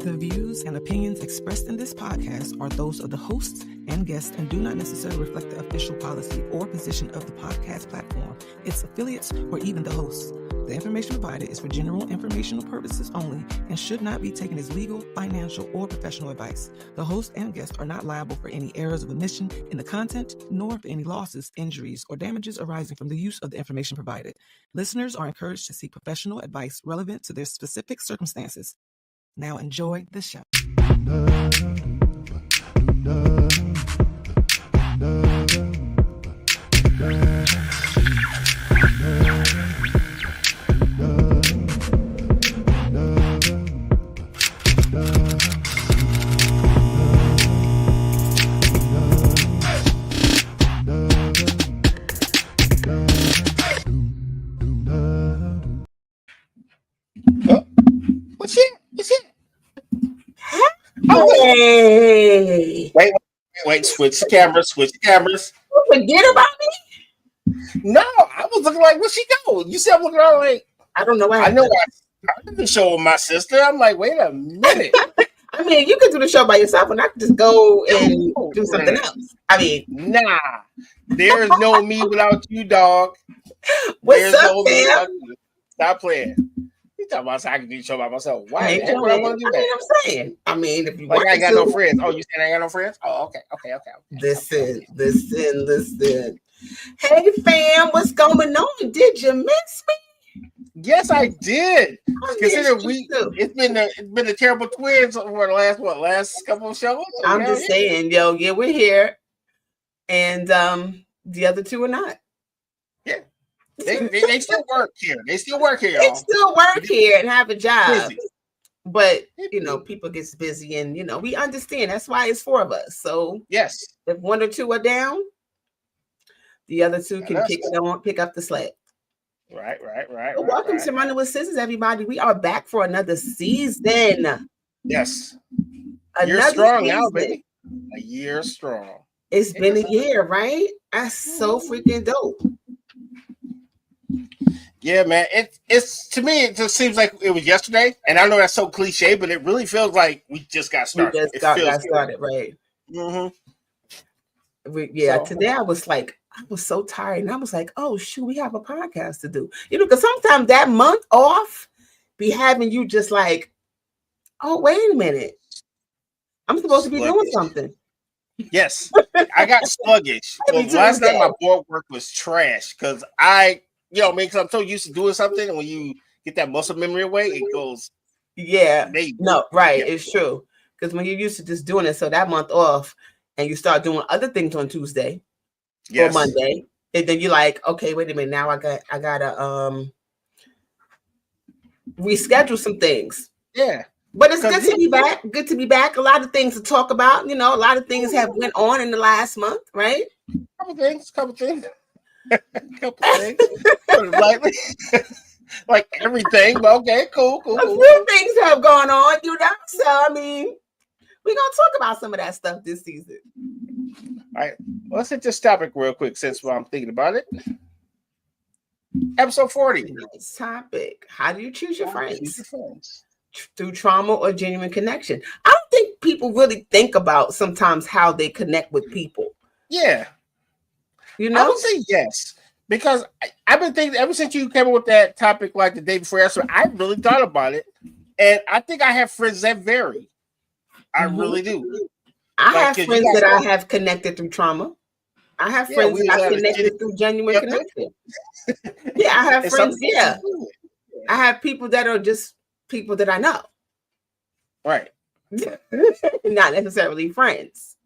The views and opinions expressed in this podcast are those of the hosts and guests and do not necessarily reflect the official policy or position of the podcast platform, its affiliates, or even the hosts. The information provided is for general informational purposes only and should not be taken as legal, financial, or professional advice. The host and guests are not liable for any errors of omission in the content, nor for any losses, injuries, or damages arising from the use of the information provided. Listeners are encouraged to seek professional advice relevant to their specific circumstances. Now enjoy the show. What's it? Hey. Wait, switch cameras. Forget about me? No, I was looking like, where'd she go? You said I'm looking around like, I don't know why. I know I did the show with my sister. I'm like, wait a minute. I mean, you can do the show by yourself and I can just go and do something else. I mean, nah, there's no me without you, dog. What's up, man? Stop playing. You talking about I can do the show by myself? Why? I want to do that? I'm saying. I mean, if you like, want I ain't got to, no friends. Oh, you saying I ain't got no friends? Oh, okay. Listen. Hey, fam, what's going on? Did you miss me? Yes, I did. Consider it's been a terrible twins for the last couple of shows. I'm just saying, yeah, we're here, and the other two are not. Yeah, they still work here. They still work here. Y'all. They still work here and have a job. Busy. But people gets busy, and we understand. That's why it's four of us. So yes, if one or two are down, the other two can pick up the slack. Right. Well, welcome to Running with Sisters, everybody. We are back for another season. Yes, another strong season. now, baby. A year strong. It's been a year, right? That's so freaking dope. Yeah, man. It's to me, it just seems like it was yesterday, and I know that's so cliche, but it really feels like we just got started. We just got started, right? Mm-hmm. Today I was so tired, and I was like, "Oh shoot, we have a podcast to do." Because sometimes that month off be having you just like, "Oh, wait a minute, I'm supposed to be doing something." Yes, I got sluggish. Well, last night my board work was trash because because I'm so used to doing something, and when you get that muscle memory away, it goes. Yeah. Maybe. No, right. Yeah. It's true. Because when you're used to just doing it, so that month off, and you start doing other things on Tuesday or Monday, and then you're like, okay, wait a minute. Now I gotta reschedule some things. Yeah. But it's good to be back. Good to be back. A lot of things to talk about. A lot of things have went on in the last month, right? Couple things. Like everything, but okay, cool. A few things have gone on, So I mean, we're gonna talk about some of that stuff this season. All right, let's hit this topic real quick since I'm thinking about it. Episode 40. Nice topic. How do you choose your friends? Through trauma or genuine connection? I don't think people really think about sometimes how they connect with people. Yeah. I would say yes, because I've been thinking ever since you came up with that topic like the day before yesterday, I really thought about it. And I think I have friends that vary. I really do. I have friends that I have connected through trauma. I have friends that I connected through genuine connection. Yeah, I have friends. Yeah. I have people that are just people that I know. Right. Not necessarily friends.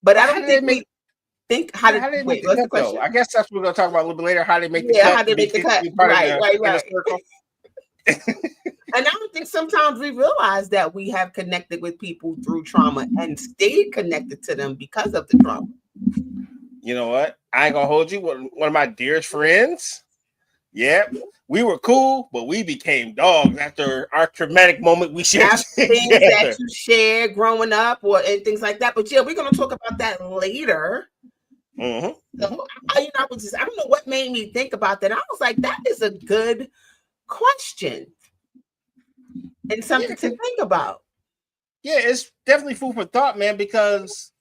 But I don't think how did they make the cut? I guess that's what we're going to talk about a little bit later. How they make the cut. How they make the cut. Right. And I don't think sometimes we realize that we have connected with people through trauma and stayed connected to them because of the trauma. You know what? I ain't going to hold you. One of my dearest friends. Yeah, we were cool, but we became dogs after our traumatic moment we shared. Things that you shared growing up and things like that. But yeah, we're going to talk about that later. Mm-hmm. So, I don't know what made me think about that. I was like, that is a good question and something to think about. Yeah, it's definitely food for thought, man, because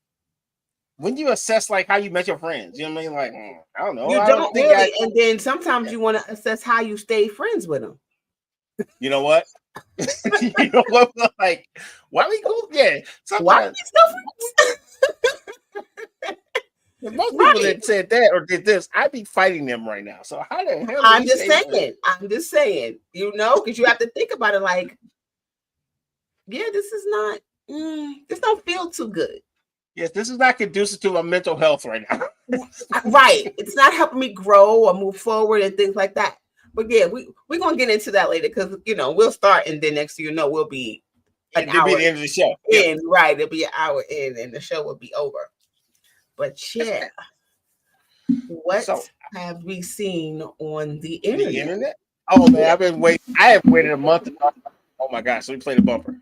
when you assess like how you met your friends, you know what I mean? Like, I don't know. You I don't think really, and then sometimes you want to assess how you stay friends with them. You know what? You know what? Like, why we cool? Yeah. Why we still friends? If most people that said that or did this, I'd be fighting them right now. So how the hell? I'm just saying. You know, because you have to think about it. Like, yeah, this is not. This don't feel too good. Yes, this is not conducive to my mental health right now. Right. It's not helping me grow or move forward and things like that. But yeah, we're gonna get into that later because we'll start and then next thing you know we'll be an hour. It'll be the end of the show. In, right. It'll be an hour in and the show will be over. But yeah. What have we seen on the internet? The internet? Oh man, I've been waiting. I have waited a month. Oh my gosh, so we play the bumper.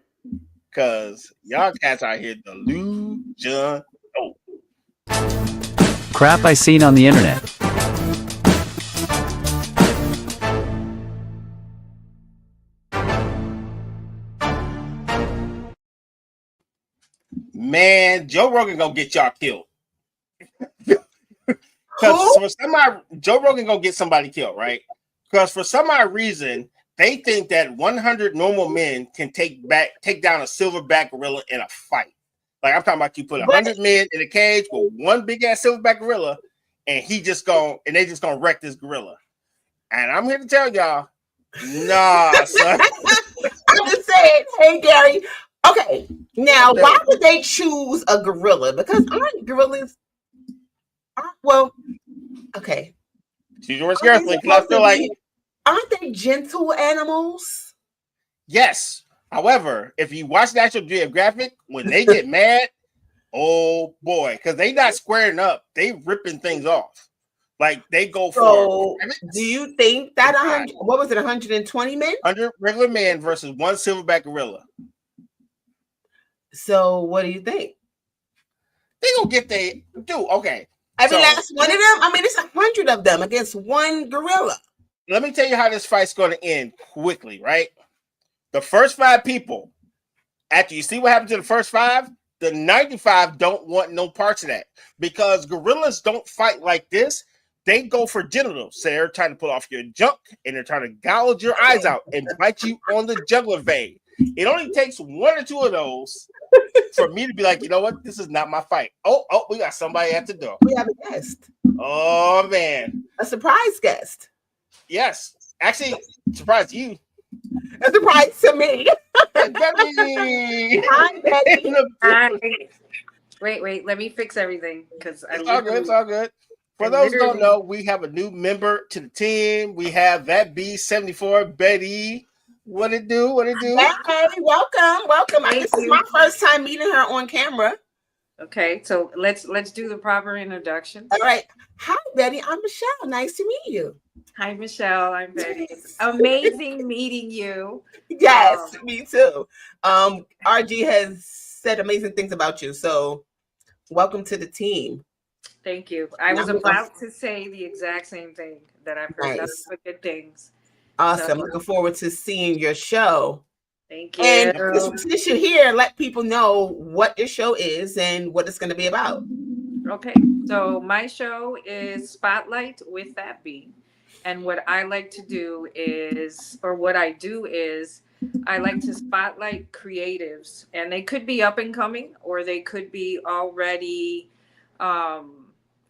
Cause y'all cats out here delusion. Oh. Crap I seen on the internet. Man, Joe Rogan gonna get y'all killed. Because for somebody, Joe Rogan gonna get somebody killed, right? Because for some odd reason, they think that 100 normal men can take down a silverback gorilla in a fight. Like I'm talking about, you put 100 men in a cage with one big ass silverback gorilla, and they just gonna wreck this gorilla. And I'm here to tell y'all, nah, son. I'm just saying, hey Gary. Okay, now why would they choose a gorilla? Because aren't gorillas? Well, okay. Choose yours carefully, because I feel like aren't they gentle animals? Yes. However, if you watch National Geographic, when they get mad, oh boy, because they not squaring up, they ripping things off. Like they go for. Do you think that 100? What was it? 120 men? 100 regular men versus one silverback gorilla. So what do you think? They gonna get okay. Every last one of them. I mean, it's 100 of them against one gorilla. Let me tell you how this fight's going to end quickly, right? The first 5 people, after you see what happened to the first 5, the 95 don't want no parts of that because gorillas don't fight like this. They go for genitals. So they're trying to pull off your junk and they're trying to gouge your eyes out and bite you on the jugular vein. It only takes 1 or 2 of those for me to be like, you know what? This is not my fight. Oh, we got somebody at the door. We have a guest. Oh, man. A surprise guest. Yes. Actually, surprise you. A surprise to me. Betty. Hi, Betty. Hi. Wait. Let me fix everything because It's all good. For those who don't know, we have a new member to the team. We have that B74, Betty. What it do? Hey, welcome. This is my first time meeting her on camera. Okay, so let's do the proper introduction. All right. Hi, Betty. I'm Michelle. Nice to meet you. Hi, Michelle. I'm Betty. It's amazing meeting you. Yes, me too. RG has said amazing things about you. So welcome to the team. Thank you. I was about to say the exact same thing that I've heard. Nice. That's good things. Awesome. So, looking forward to seeing your show. Thank you. And since you're here, let people know what your show is and what it's going to be about. Okay. So my show is Spotlight with That B. And what I like to do is, or what I do is, I like to spotlight creatives. And they could be up and coming, or they could be already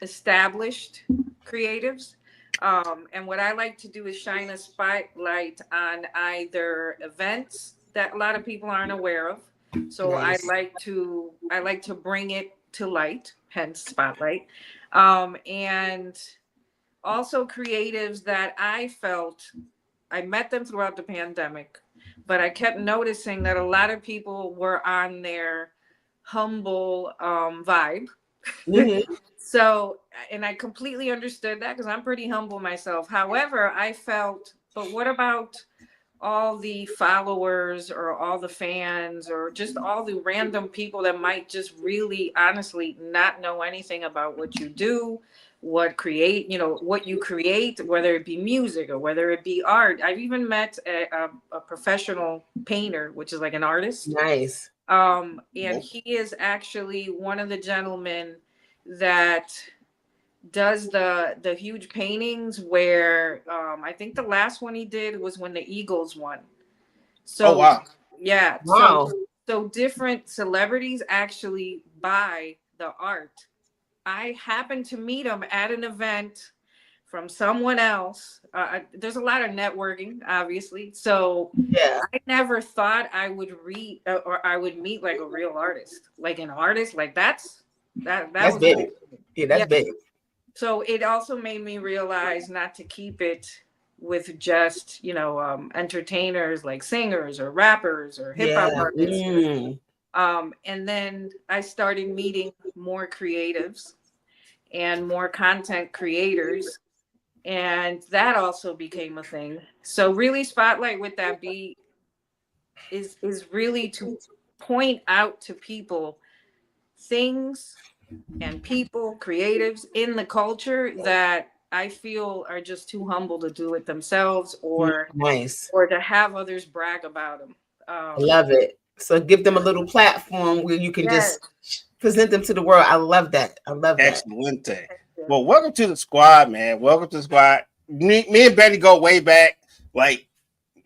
established creatives. And what I like to do is shine a spotlight on either events that a lot of people aren't aware of. So nice. I like to bring it to light, hence spotlight. And also creatives that I met them throughout the pandemic, but I kept noticing that a lot of people were on their humble vibe. Mm-hmm. So, and I completely understood that because I'm pretty humble myself. However, I felt, but what about all the followers or all the fans or just all the random people that might just really honestly not know anything about what you do, what you create, whether it be music or whether it be art. I've even met a professional painter, which is like an artist. Nice. And he is actually one of the gentlemen that does the huge paintings where I think the last one he did was when the Eagles won. So wow. Yeah. Wow. So different celebrities actually buy the art. I happened to meet him at an event from someone else. There's a lot of networking, obviously. So Yeah. I never thought I would read or I would meet like a real artist, like an artist. Like that That's was big. cool. Yeah, that's big. So it also made me realize not to keep it with just, entertainers like singers or rappers or hip hop Yeah. artists. Mm. And then I started meeting more creatives and more content creators. And that also became a thing. So really Spotlight with that beat is really to point out to people things and people, creatives in the culture that I feel are just too humble to do it themselves or Nice. to have others brag about them. I love it. So give them a little platform where you can Yes. just present them to the world. I love that. I love that. Excellent. Well, welcome to the squad, man. Welcome to the squad. Me and Betty go way back. Like,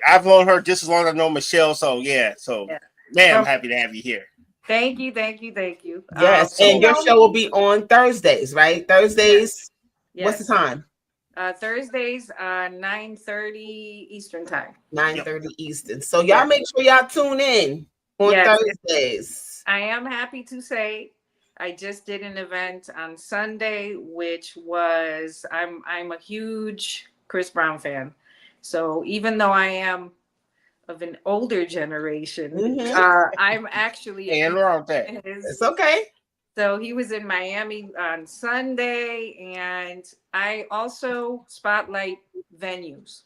I've known her just as long as I know Michelle. So, yeah. So, man, I'm happy to have you here. Thank you. Yes. And your show will be on Thursdays, right? Thursdays. Yes. What's the time? Thursdays, 9:30 Eastern time. 9:30 Eastern. So y'all make sure y'all tune in on Thursdays. I am happy to say I just did an event on Sunday, which was I'm a huge Chris Brown fan. So even though I am of an older generation, I'm actually and wrong with that. It's okay. So he was in Miami on Sunday, and I also spotlight venues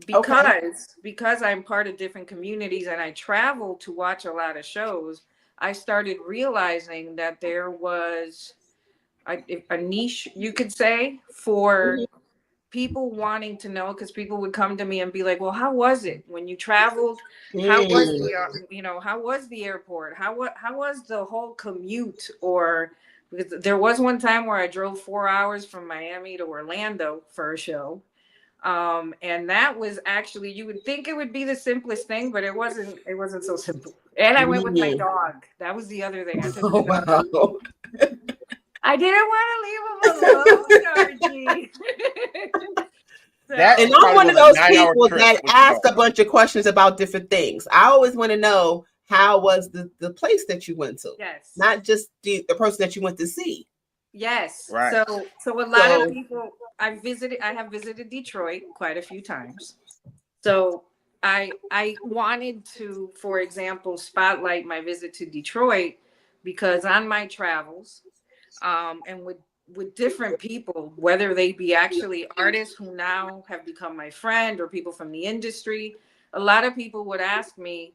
because I'm part of different communities and I travel to watch a lot of shows. I started realizing that there was a niche, you could say, for people wanting to know, because people would come to me and be like, well, how was it when you traveled? How was the how was the airport? How was the whole commute? Or there was one time where I drove 4 hours from Miami to Orlando for a show. And that was actually, you would think it would be the simplest thing, but it wasn't so simple. And I went with my dog. That was the other thing. I took wow. I didn't want to leave him alone, Georgie. And I'm one of those people that ask a bunch of questions about different things. I always want to know, how was the place that you went to? Yes. Not just the person that you went to see. Yes. Right. So a lot of people I have visited Detroit quite a few times. So I wanted to, for example, spotlight my visit to Detroit, because on my travels, and with different people, whether they be actually artists who now have become my friend or people from the industry, a lot of people would ask me,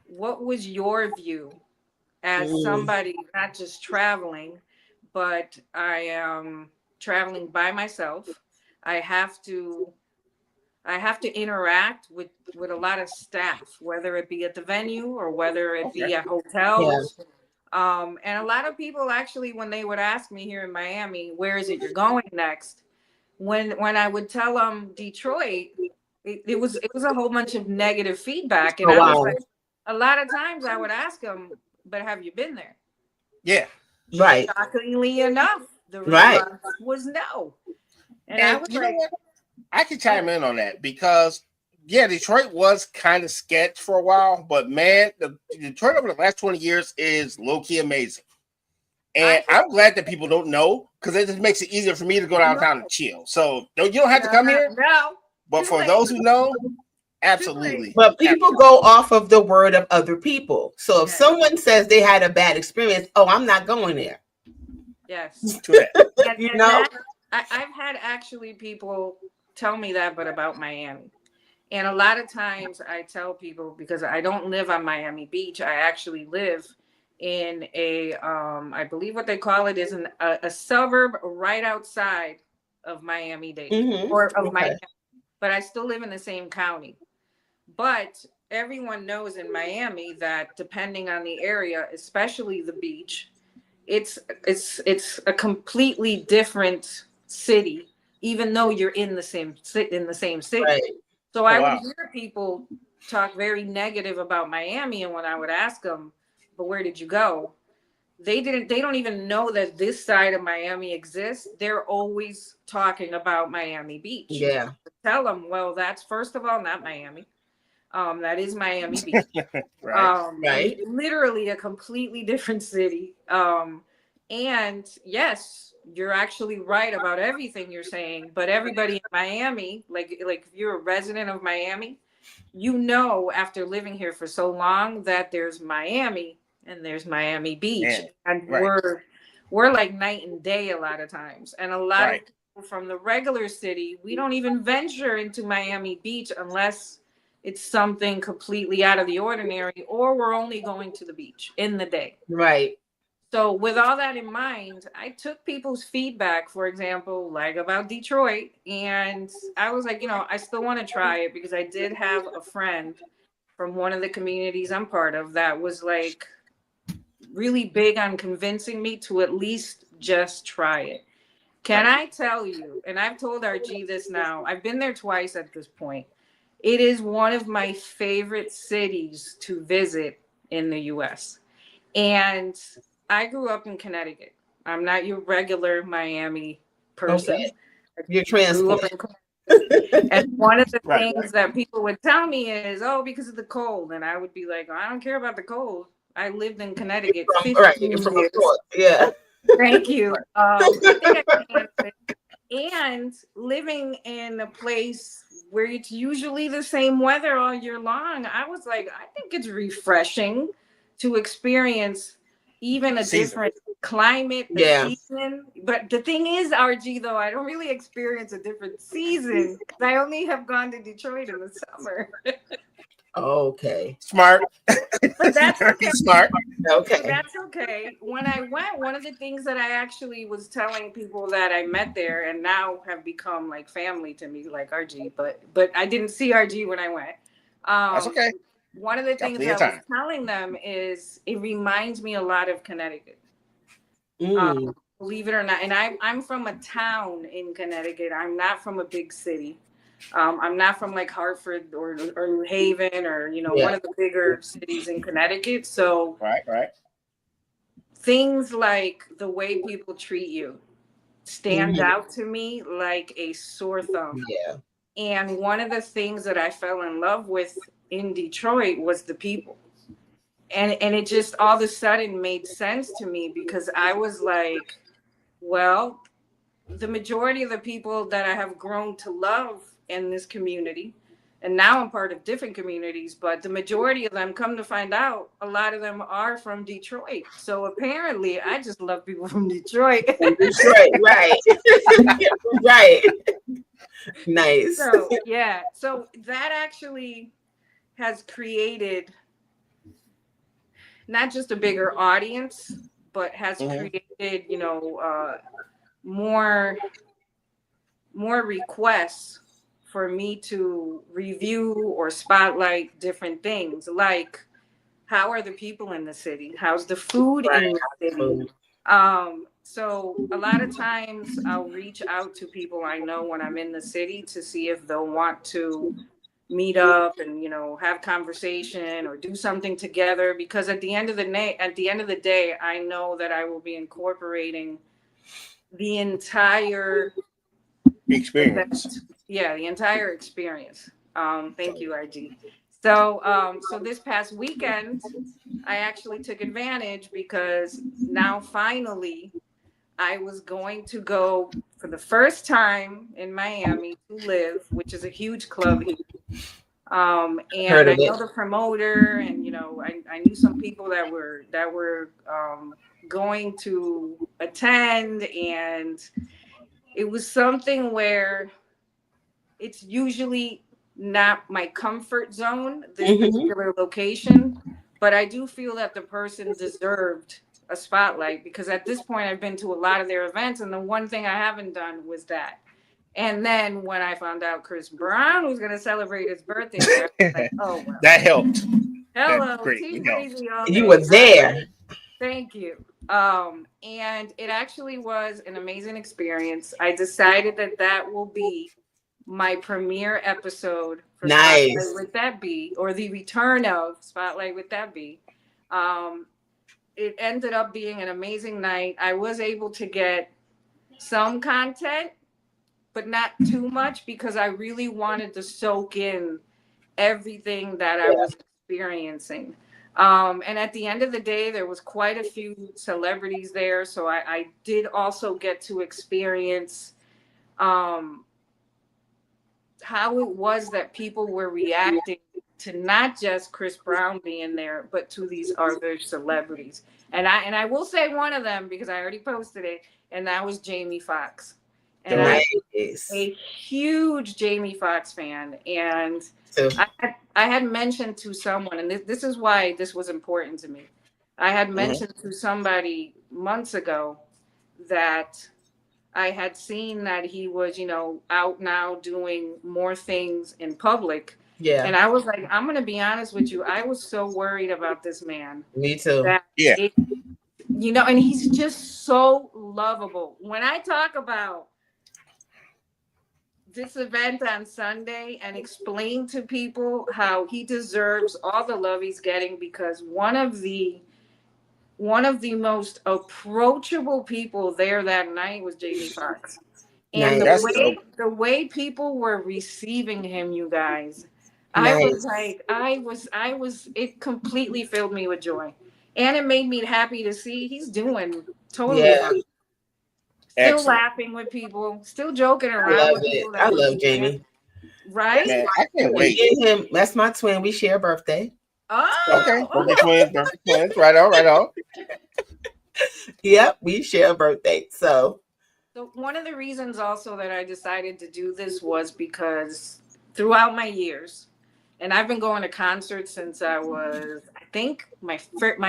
what was your view as somebody not just traveling, but I am traveling by myself. I have to interact with a lot of staff, whether it be at the venue or whether it be at hotels. And a lot of people actually, when they would ask me here in Miami, where is it you're going next? When I would tell them Detroit, it was a whole bunch of negative feedback. And I was like, a lot of times I would ask them, but have you been there? Yeah. Right. Shockingly enough, the response was no. And I was like, I can chime in on that because Detroit was kind of sketch for a while, but man, the Detroit over the last 20 years is low-key amazing. And I'm glad that people don't know, because it just makes it easier for me to go downtown and chill. So you don't have to come here. No. But for those who know, absolutely. But people go off of the word of other people. So if someone says they had a bad experience, I'm not going there. Yes. You know? I've had actually people tell me that, but about Miami. And a lot of times I tell people, because I don't live on Miami Beach, I actually live in a, I believe what they call it is a suburb right outside of Miami-Dade or of Miami, but I still live in the same county. But everyone knows in Miami that depending on the area, especially the beach, it's a completely different city, even though you're in the same city. Right. So I would hear people talk very negative about Miami, and when I would ask them, "But where did you go?" They don't even know that this side of Miami exists. They're always talking about Miami Beach. Yeah. Tell them, well, that's first of all not Miami. That is Miami Beach. Right. Literally a completely different city. And yes, you're actually right about everything you're saying, but everybody in Miami, like if you're a resident of Miami, you know, after living here for so long, that there's Miami and there's Miami Beach. And we're like night and day a lot of times. And a lot of people from the regular city, we don't even venture into Miami Beach unless it's something completely out of the ordinary, or we're only going to the beach in the day. Right. So with all that in mind, I took people's feedback, for example, like about Detroit, and I was like, you know, I still want to try it because I did have a friend from one of the communities I'm part of that was like really big on convincing me to at least just try it. Can I tell you, and I've told RG this now, I've been there twice at this point. It is one of my favorite cities to visit in the US. And I grew up in Connecticut. I'm not your regular Miami person. Okay. You're transplant. And one of the things that people would tell me is, oh, because of the cold. And I would be like, I don't care about the cold. I lived in Connecticut 15 years. Yeah. Thank you. I think I can handle it. And living in a place where it's usually the same weather all year long, I was like, I think it's refreshing to experience even a different climate, season. But the thing is, RG, though, I don't really experience a different season. I only have gone to Detroit in the summer. Okay. Smart. But that's okay. Smart. Okay. So that's okay. When I went, one of the things that I actually was telling people that I met there and now have become like family to me, like RG, but I didn't see RG when I went. That's okay. One of the things I was telling them is it reminds me a lot of Connecticut. Believe it or not. And I'm from a town in Connecticut. I'm not from a big city. I'm not from like Hartford or New Haven or, you know, one of the bigger cities in Connecticut. So right. Things like the way people treat you stand out to me like a sore thumb. Yeah. And one of the things that I fell in love with in Detroit was the people. And it just all of a sudden made sense to me because I was like, well, the majority of the people that I have grown to love in this community, and now I'm part of different communities, but the majority of them, come to find out, a lot of them are from Detroit. So apparently I just love people from Detroit. Detroit, right. Right. Nice. So, yeah. So that actually has created not just a bigger audience, but has created, you know, more requests for me to review or spotlight different things, like how are the people in the city? How's the food in the city? So a lot of times I'll reach out to people I know when I'm in the city to see if they'll want to meet up and, you know, have conversation or do something together, because at the end of the day, I know that I will be incorporating the entire experience. The entire experience. Thank you, RG. So this past weekend, I actually took advantage because now finally I was going to go for the first time in Miami to live, which is a huge club here. And I know the promoter, and you know, I knew some people that were going to attend, and it was something where it's usually not my comfort zone, this particular location, but I do feel that the person deserved a spotlight because at this point I've been to a lot of their events, and the one thing I haven't done was that. And then when I found out Chris Brown was going to celebrate his birthday, I was like, oh, well. That helped. Hello, Team Crazy all day. You were there. Thank you. And it actually was an amazing experience. I decided that will be my premiere episode for Spotlight with That Bee, or the return of Spotlight with That Bee. It ended up being an amazing night. I was able to get some content, but not too much, because I really wanted to soak in everything that I was experiencing. And at the end of the day, there was quite a few celebrities there. So I did also get to experience how it was that people were reacting to not just Chris Brown being there, but to these other celebrities. And I will say one of them, because I already posted it, and that was Jamie Foxx. And I'm a huge Jamie Foxx fan. And I had mentioned to someone, and this is why this was important to me. I had mentioned to somebody months ago that I had seen that he was, out now doing more things in public. Yeah. And I was like, I'm going to be honest with you. I was so worried about this man. Me too. And he's just so lovable. When I talk about this event on Sunday and explain to people how he deserves all the love he's getting, because one of the most approachable people there that night was Jamie Foxx. And the way people were receiving him, you guys, I was it completely filled me with joy. And it made me happy to see he's doing totally fine. Still laughing with people, still joking around with people. I love Jamie. Right? Man, I can't wait. Him, that's my twin. We share a birthday. Oh, okay. Birthday twins. Right on. Yep, we share a birthday. So one of the reasons also that I decided to do this was because throughout my years, and I've been going to concerts since I was, I think my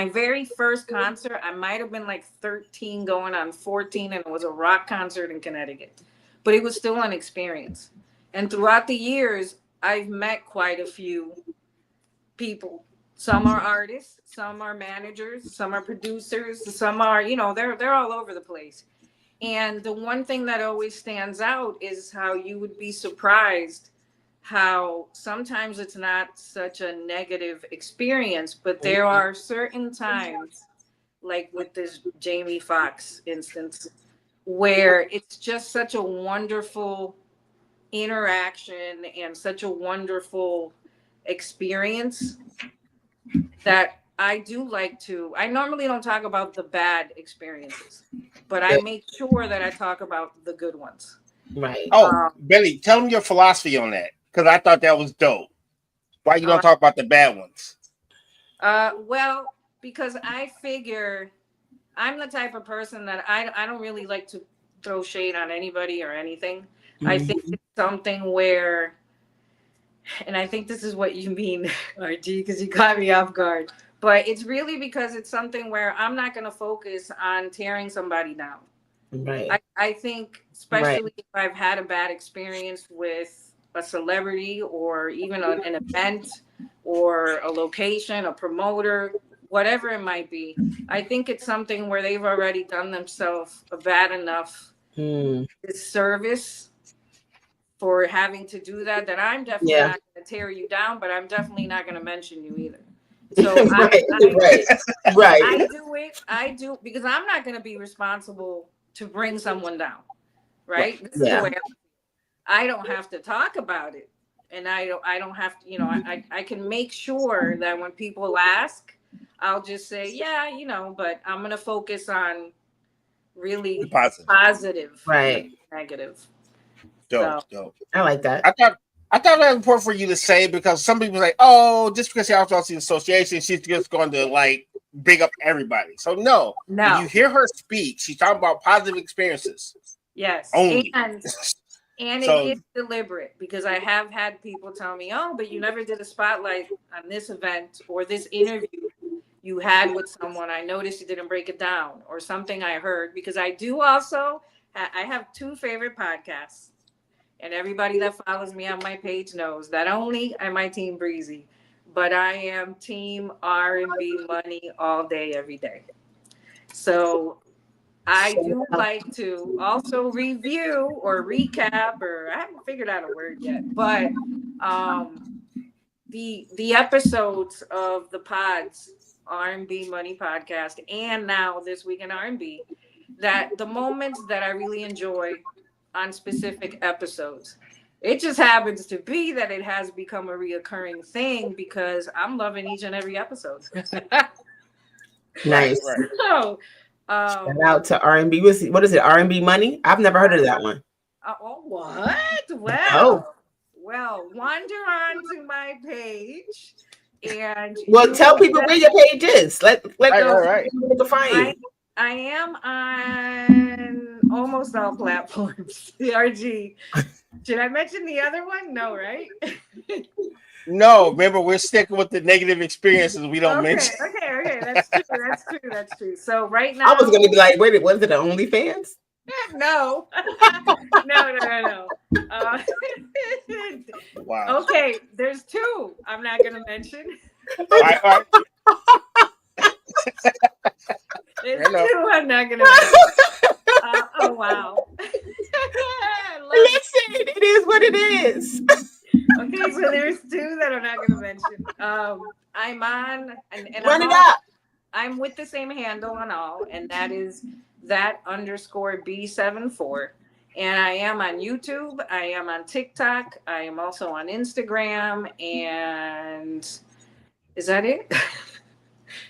very first concert, I might have been like 13 going on 14, and it was a rock concert in Connecticut. But it was still an experience. And throughout the years, I've met quite a few people. Some are artists, some are managers, some are producers, some are, they're all over the place. And the one thing that always stands out is how you would be surprised how sometimes it's not such a negative experience, but there are certain times, like with this Jamie Foxx instance, where it's just such a wonderful interaction and such a wonderful experience that I do like to. I normally don't talk about the bad experiences, but I make sure that I talk about the good ones. Right. Oh, Billy, tell them your philosophy on that, because I thought that was dope. Why you don't talk about the bad ones? Well, because I figure I'm the type of person that I don't really like to throw shade on anybody or anything. Mm-hmm. I think it's something where, and I think this is what you mean, RG, because you caught me off guard. But it's really because it's something where I'm not going to focus on tearing somebody down. Right. I think, especially if I've had a bad experience with a celebrity or even an event or a location, a promoter, whatever it might be, I think it's something where they've already done themselves a bad enough disservice for having to do that I'm definitely not going to tear you down, but I'm definitely not going to mention you either. So I do because I'm not going to be responsible to bring someone down, right? This is the way I don't have to talk about it, and I don't have to, I can make sure that when people ask, I'll just say, but I'm going to focus on really positive, right? Negative. Dope. I like that. I thought that was important for you to say, because some people are like, oh, just because she also the association, she's just going to like big up everybody. So no. When you hear her speak, she's talking about positive experiences. Yes. Only. And it is deliberate, because I have had people tell me, oh, but you never did a spotlight on this event or this interview you had with someone. I noticed you didn't break it down, or something I heard, because I do also, I have two favorite podcasts. And everybody that follows me on my page knows that only am I Team Breezy, but I am Team R&B Money all day, every day. So I do like to also review or recap, or I haven't figured out a word yet, but the episodes of the pods, R&B Money Podcast, and now This Week in R&B, that the moments that I really enjoy on specific episodes. It just happens to be that it has become a reoccurring thing because I'm loving each and every episode. Nice. Right. So, shout out to R&B. What is it? R&B Money? I've never heard of that one. Oh, what? Well, well, wander on to my page and tell people where your page is. Let people find you. I am on almost all platforms. CRG. Should I mention the other one? No, right? No, remember, we're sticking with the negative experiences we don't mention. Okay. That's true. So right now, I was going to be like, wait, was it an OnlyFans? No. No. Wow. Okay, there's two I'm not going to mention. All right. There's two I'm not going to mention. Oh, wow. Listen, it is what it is. Okay, so there's two that I'm not going to mention. I'm on, and run it up. I'm with the same handle on all, and that is that_B74. And I am on YouTube. I am on TikTok. I am also on Instagram. And is that it?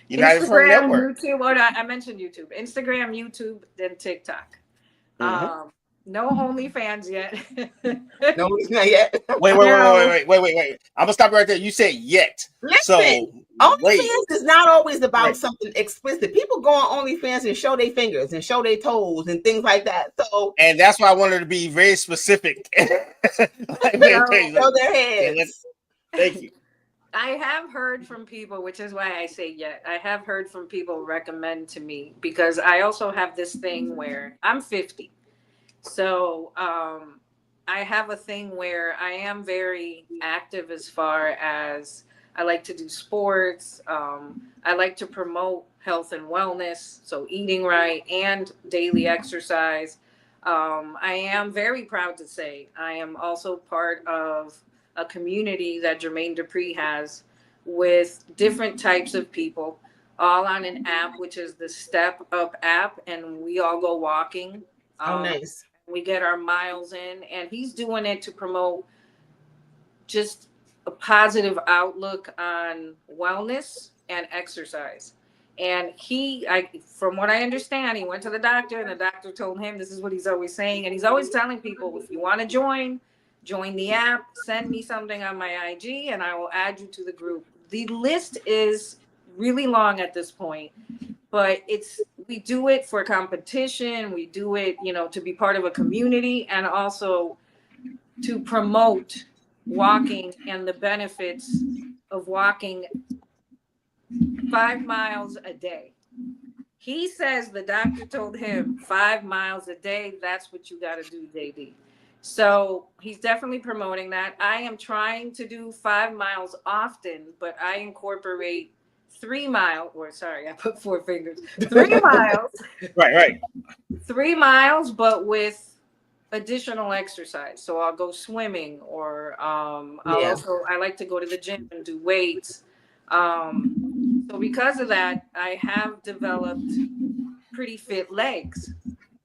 United Front Network. YouTube. Oh, no, I mentioned YouTube. Instagram, YouTube, then TikTok. Mm-hmm. No OnlyFans yet. No, it's not yet. Wait. I'm gonna stop right there. You said yet. Listen, OnlyFans is not always about something explicit. People go on OnlyFans and show their fingers and show their toes and things like that. So, and that's why I wanted to be very specific. Show their heads. Thank you. I have heard from people, which is why I say yet. I have heard from people recommend to me because I also have this thing where I'm 50. So I have a thing where I am very active as far as I like to do sports. I like to promote health and wellness, so eating right and daily exercise. I am very proud to say I am also part of a community that Jermaine Dupree has with different types of people, all on an app, which is the Step Up app, and we all go walking. Nice. We get our miles in, and he's doing it to promote just a positive outlook on wellness and exercise. And from what I understand, he went to the doctor, and the doctor told him this is what he's always saying. And he's always telling people, if you want to join the app, send me something on my IG, and I will add you to the group. The list is really long at this point, but we do it for competition. We do it, to be part of a community and also to promote walking and the benefits of walking 5 miles a day. He says the doctor told him 5 miles a day. That's what you got to do, JD. So he's definitely promoting that. I am trying to do 5 miles often, but I incorporate 3 miles, I put 4 fingers. 3 miles. Right. 3 miles, but with additional exercise. So I'll go swimming, or I like to go to the gym and do weights. So because of that, I have developed pretty fit legs.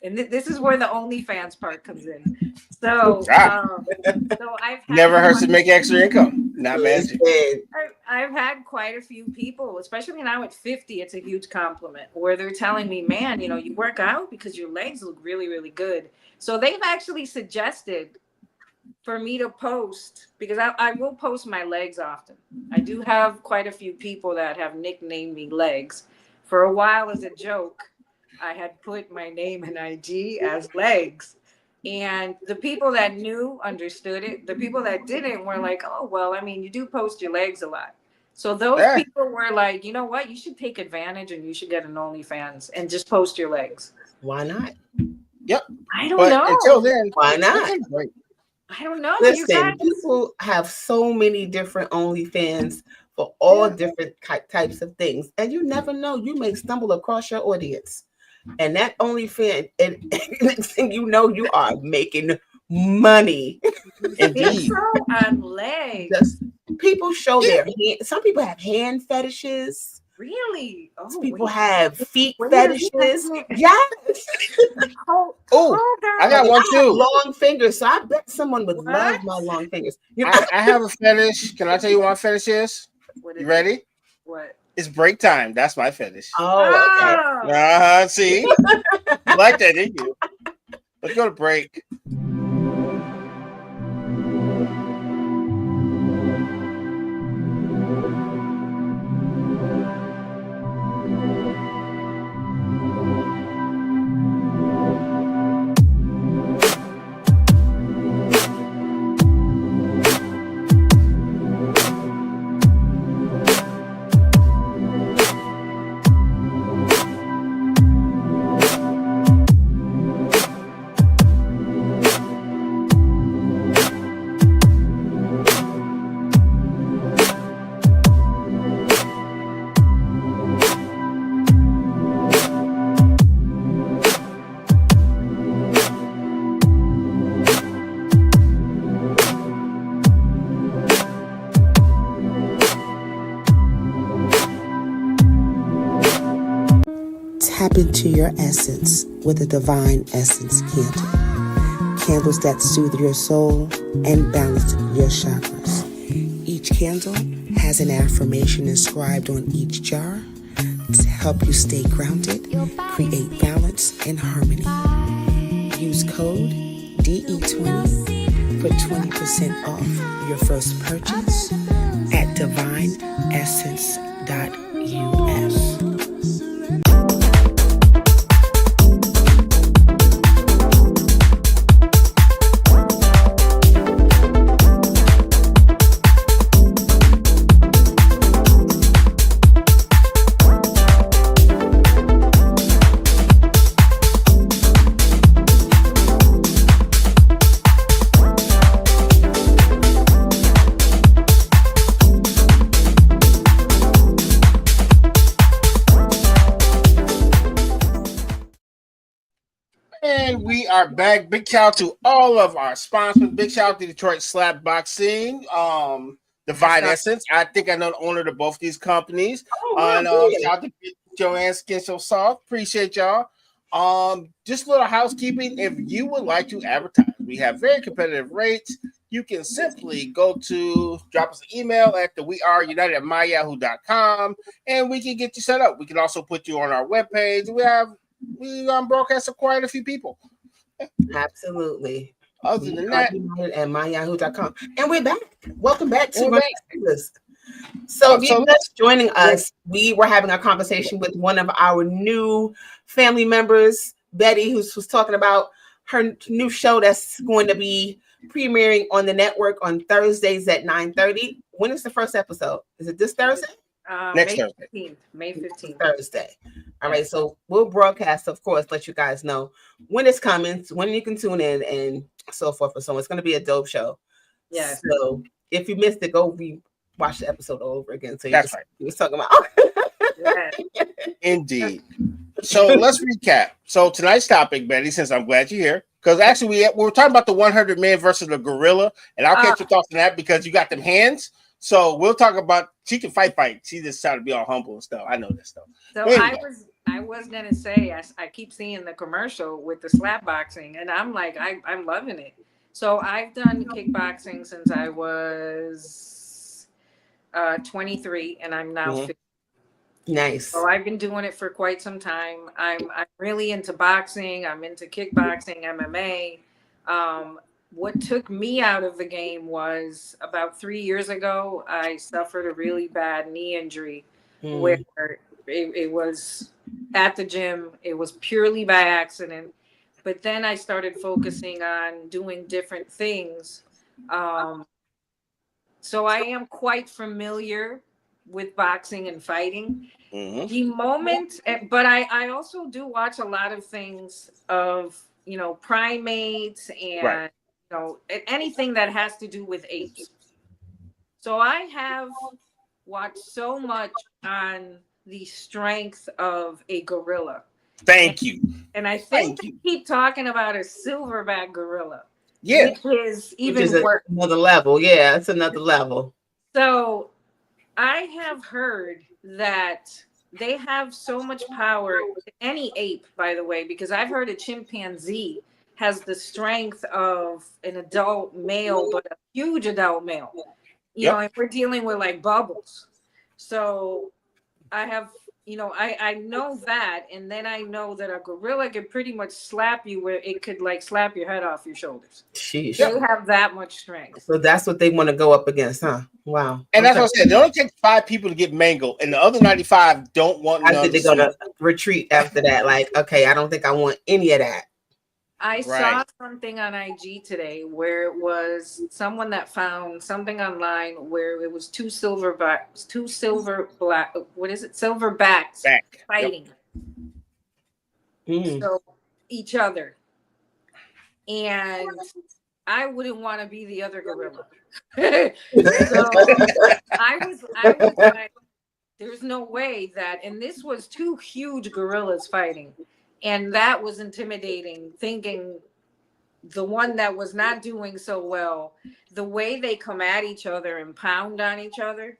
And this is where the OnlyFans part comes in. So, I've never hurts to make extra income. Not magic. I've had quite a few people, especially now at 50, it's a huge compliment, where they're telling me, man, you work out because your legs look really, really good. So they've actually suggested for me to post, because I will post my legs often. I do have quite a few people that have nicknamed me Legs. For a while, as a joke, I had put my name in IG as Legs. And the people that knew understood it. The people that didn't were like, oh, well, you do post your legs a lot. So those people were like, you know what? You should take advantage and you should get an OnlyFans and just post your legs. Why not? Yep. I don't know. Until then, why not? I don't know. Listen, you guys. people have so many different OnlyFans for all different types of things, and you never know. You may stumble across your audience, and that OnlyFans, and next thing you know, you are making money. Indeed. So on legs. Just, people show their hand. Some people have hand fetishes. Really? Oh, people have feet fetishes. Yes. I got one too. Long fingers. So I bet someone would love my long fingers. You know? I have a fetish. Can I tell you what my fetish is? You ready? What? It's break time. That's my fetish. Oh, okay. See? You like that, didn't you? Let's go to break. Tap into your essence with a divine essence candle. Candles that soothe your soul and balance your chakras. Each candle has an affirmation inscribed on each jar to help you stay grounded, create balance and harmony. Use code DE20 for 20% off your first purchase at divineessence.us. And we are back. Big shout out to all of our sponsors. Big shout out to Detroit Slap Boxing, Divine Essence. I think I know the owner of both these companies. And shout out to Joanne Skin So Soft. Appreciate y'all. Just a little housekeeping. If you would like to advertise, we have very competitive rates. You can simply drop us an email at the weareunited@myyahoo.com, and we can get you set up. We can also put you on our webpage. We broadcast to quite a few people. Absolutely. Other than that, at myyahoo.com. And we're back. Welcome back to this. So if you're just joining us, we were having a conversation with one of our new family members, Betty, who was talking about her new show that's going to be premiering on the network on Thursdays at 9:30. When is the first episode? Is it this Thursday? Next Thursday. May 15th. Thursday. All right. So we'll broadcast, of course, let you guys know when it's coming, when you can tune in, and so forth and so on. It's going to be a dope show. Yeah. So if you missed it, go watch the episode all over again. So that's right. He was talking about. Indeed. So let's recap. So tonight's topic, Betty, since I'm glad you're here, because actually we were talking about the 100 man versus the gorilla, and I'll catch your thoughts on that because you got them hands. So we'll talk about she can fight. She just trying to be all humble and stuff. I know this stuff. So anyway. I was gonna say I keep seeing the commercial with the slap boxing, and I'm like I'm loving it. So I've done kickboxing since I was 23, and I'm now 50. Nice. So I've been doing it for quite some time. I'm really into boxing. I'm into kickboxing, MMA. What took me out of the game was about 3 years ago, I suffered a really bad knee injury where it was at the gym. It was purely by accident. But then I started focusing on doing different things. So I am quite familiar with boxing and fighting. The moment, but I also do watch a lot of things of, primates and anything that has to do with apes. So I have watched so much on the strength of a gorilla. Thank you. And I think they keep talking about a silverback gorilla. Yeah. Which is worse. Another level. Yeah, it's another level. So I have heard that they have so much power. Any ape, by the way, because I've heard a chimpanzee has the strength of an adult male, but a huge adult male. You know, and we're dealing with like bubbles. So I have, I know that, and then I know that a gorilla can pretty much slap you where it could like slap your head off your shoulders. Sheesh. They have that much strength. So that's what they want to go up against, huh? Wow. And that's what I said. It only takes 5 people to get mangled, and the other 95 don't want. I think they're gonna retreat after that. Like, okay, I don't think I want any of that. I saw something on IG today where it was someone that found something online where it was two silverbacks fighting. So each other. And I wouldn't want to be the other gorilla. So I was like, there's no way that, and this was 2 huge gorillas fighting. And that was intimidating, thinking the one that was not doing so well, the way they come at each other and pound on each other,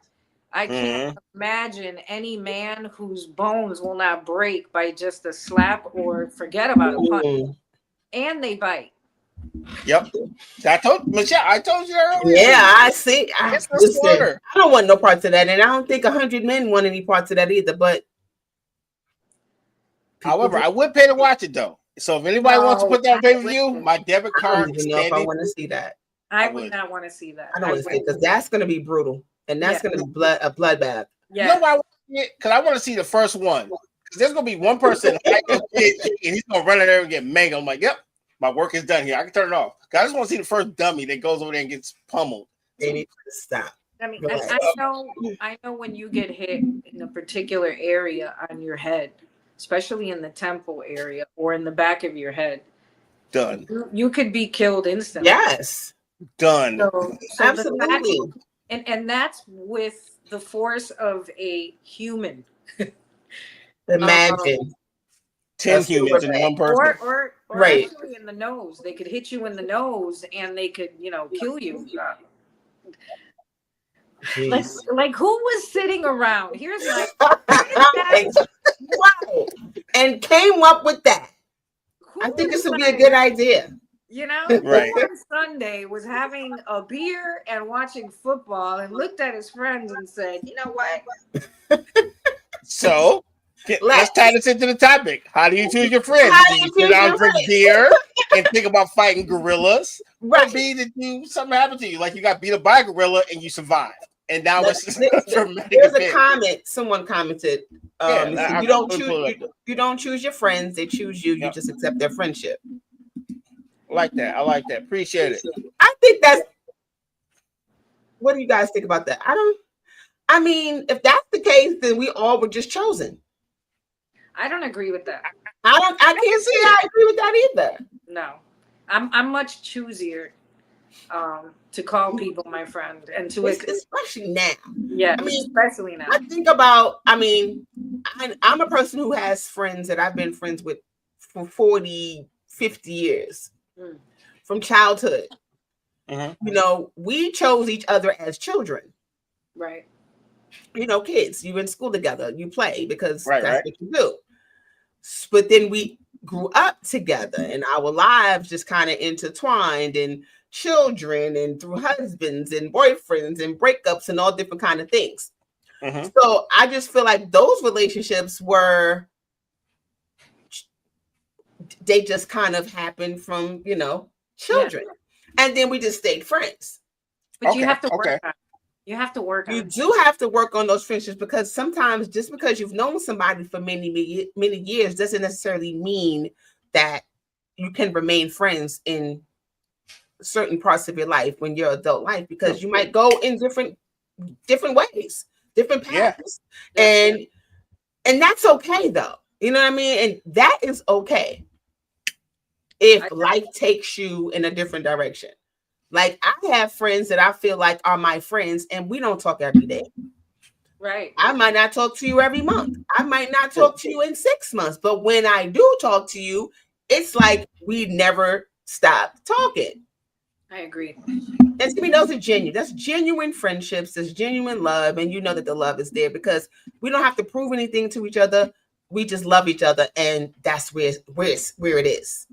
I can't imagine any man whose bones will not break by just a slap or forget about a punch. And they bite. Yep. I told you earlier. Yeah, I see. I don't want no parts of that. And I don't think 100 men want any parts of that either. But however, I would pay to watch it though. So if anybody wants to put that on pay-per-view, my debit card. I don't even know if I want to see that. I would not want to see that. I don't want to see it because that's going to be brutal, and that's going to be a bloodbath. Yeah. You know why I want to see it? Because I want to see the first one. Because there's going to be one person and he's going to run in there and get mangled. I'm like, yep, my work is done here. I can turn it off. I just want to see the first dummy that goes over there and gets pummeled. They need to stop. I mean, I know when you get hit in a particular area on your head, especially in the temple area or in the back of your head. Done. You could be killed instantly. Yes. Done. So absolutely. And that's with the force of a human. Imagine 10 humans in one person. Or actually in the nose. They could hit you in the nose and they could, kill you. Like who was sitting around? Here's my wow, and came up with that. I think this would be a good idea. Right. On Sunday was having a beer and watching football and looked at his friends and said, "You know what?" So let's tie this into the topic. How do you choose your friends? Do you sit down and drink beer and think about fighting gorillas? Right. Or be that something happened to you, like you got beat up by a gorilla and you survived. And now there's a comment. Someone commented, you don't choose your friends, they choose you. You just accept their friendship. I like that. Appreciate it. I think that's, what do you guys think about that? I mean, if that's the case, then we all were just chosen. I don't agree with that. I can't say I agree with that either. No. I'm much choosier to call people my friend and to especially now. Yeah, especially now. I think about, I'm a person who has friends that I've been friends with for 40, 50 years from childhood. We chose each other as children. Right. Kids, you in school together, you play because that's what you do. But then we grew up together and our lives just kind of intertwined, and children and through husbands and boyfriends and breakups and all different kind of things. So I just feel like those relationships they just kind of happened from, children. And then we just stayed friends. But you have to work on it. You have to work on it. You do have to work on those friendships, because sometimes just because you've known somebody for many years doesn't necessarily mean that you can remain friends in certain parts of your life when you're adult life, because you might go in different ways, different paths. And that's okay though. You know what I mean? And that is okay if life takes you in a different direction. Like I have friends that I feel like are my friends, and we don't talk every day. Right. I might not talk to you every month. I might not talk to you in 6 months. But when I do talk to you, it's like we never stop talking. I agree. And to me, those are genuine. That's genuine friendships. There's genuine love. And you know that the love is there because we don't have to prove anything to each other. We just love each other. And that's where it is.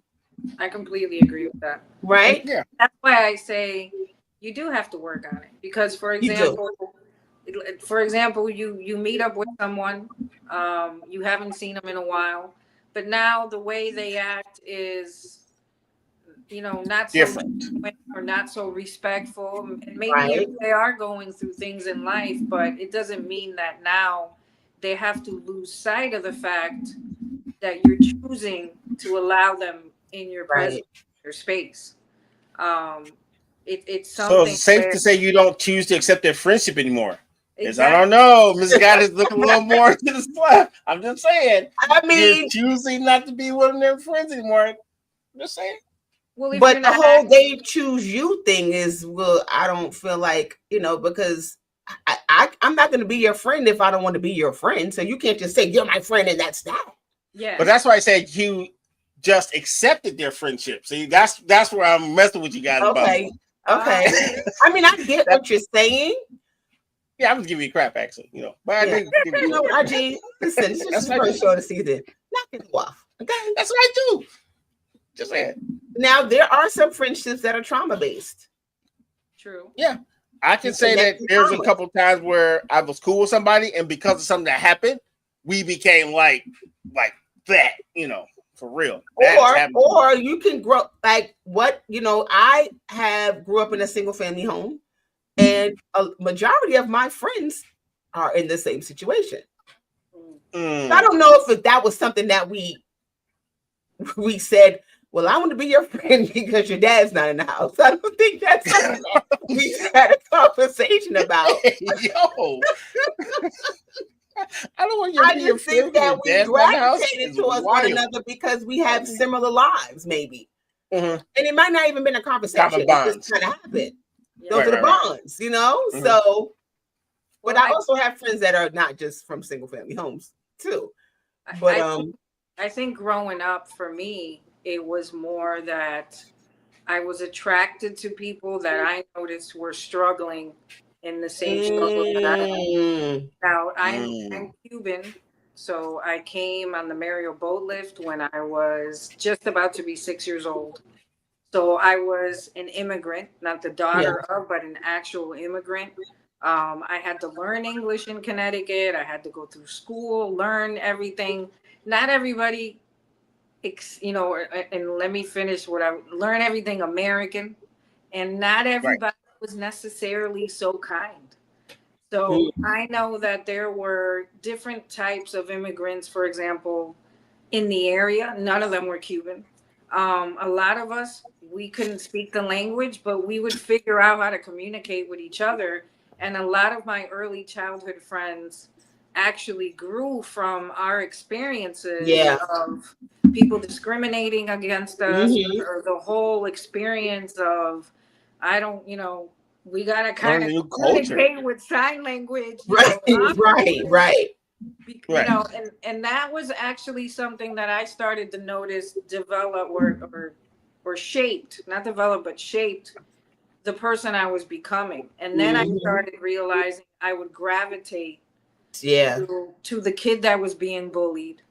I completely agree with that. Right? Yeah. That's why I say you do have to work on it. Because for example, you meet up with someone, you haven't seen them in a while, but now the way they act is, not so different or not so respectful. And maybe they are going through things in life, but it doesn't mean that now they have to lose sight of the fact that you're choosing to allow them in your presence, your space. It's something. So it's safe to say you don't choose to accept their friendship anymore. Exactly. I don't know. Ms. Scott is looking a little more to the left. I'm just saying. I mean, you're choosing not to be one of their friends anymore. I'm just saying. Well, but the whole they choose you thing is, well, I don't feel like, because I'm not going to be your friend if I don't want to be your friend. So you can't just say you're my friend and that's that. Yeah. But that's why I said you just accepted their friendship. See, that's where I'm messing with you guys about. Okay. I mean, I get what you're saying. Yeah, I'm just giving you crap, actually. But I think RG, listen, this is the first show of the season. Knock it off. Okay. That's what I do. Just saying. Now there are some friendships that are trauma based. True. Yeah. I can say that there's a couple times where I was cool with somebody, and because of something that happened, we became like that, for real. Or you can grow like what I grew up in a single family home, and a majority of my friends are in the same situation. So I don't know if that was something that we said, well, I want to be your friend because your dad's not in the house. I don't think that's something that we had a conversation about. Yo. I don't want you to be your friend. I just think that we gravitated towards one another because we have similar lives, maybe. Mm-hmm. And it might not even been a conversation. It just kind of happened. Those are the bonds, Mm-hmm. So, but I also have friends that are not just from single family homes too. But I think growing up for me, it was more that I was attracted to people that I noticed were struggling in the same struggle that I am. Now, I'm Cuban, so I came on the Mariel boat lift when I was just about to be 6 years old. So I was an immigrant, not the daughter of, but an actual immigrant. I had to learn English in Connecticut. I had to go through school, learn everything. Not everybody, and let me finish what I learned everything American, and not everybody was necessarily so kind. So I know that there were different types of immigrants, for example, in the area. None of them were Cuban. A lot of us, we couldn't speak the language, but we would figure out how to communicate with each other. And a lot of my early childhood friends actually grew from our experiences of people discriminating against us, or the whole experience of, we got to kind of communicate with sign language. Right. And that was actually something that I started to notice develop or shaped, not develop, but shaped the person I was becoming. And then I started realizing I would gravitate to the kid that was being bullied,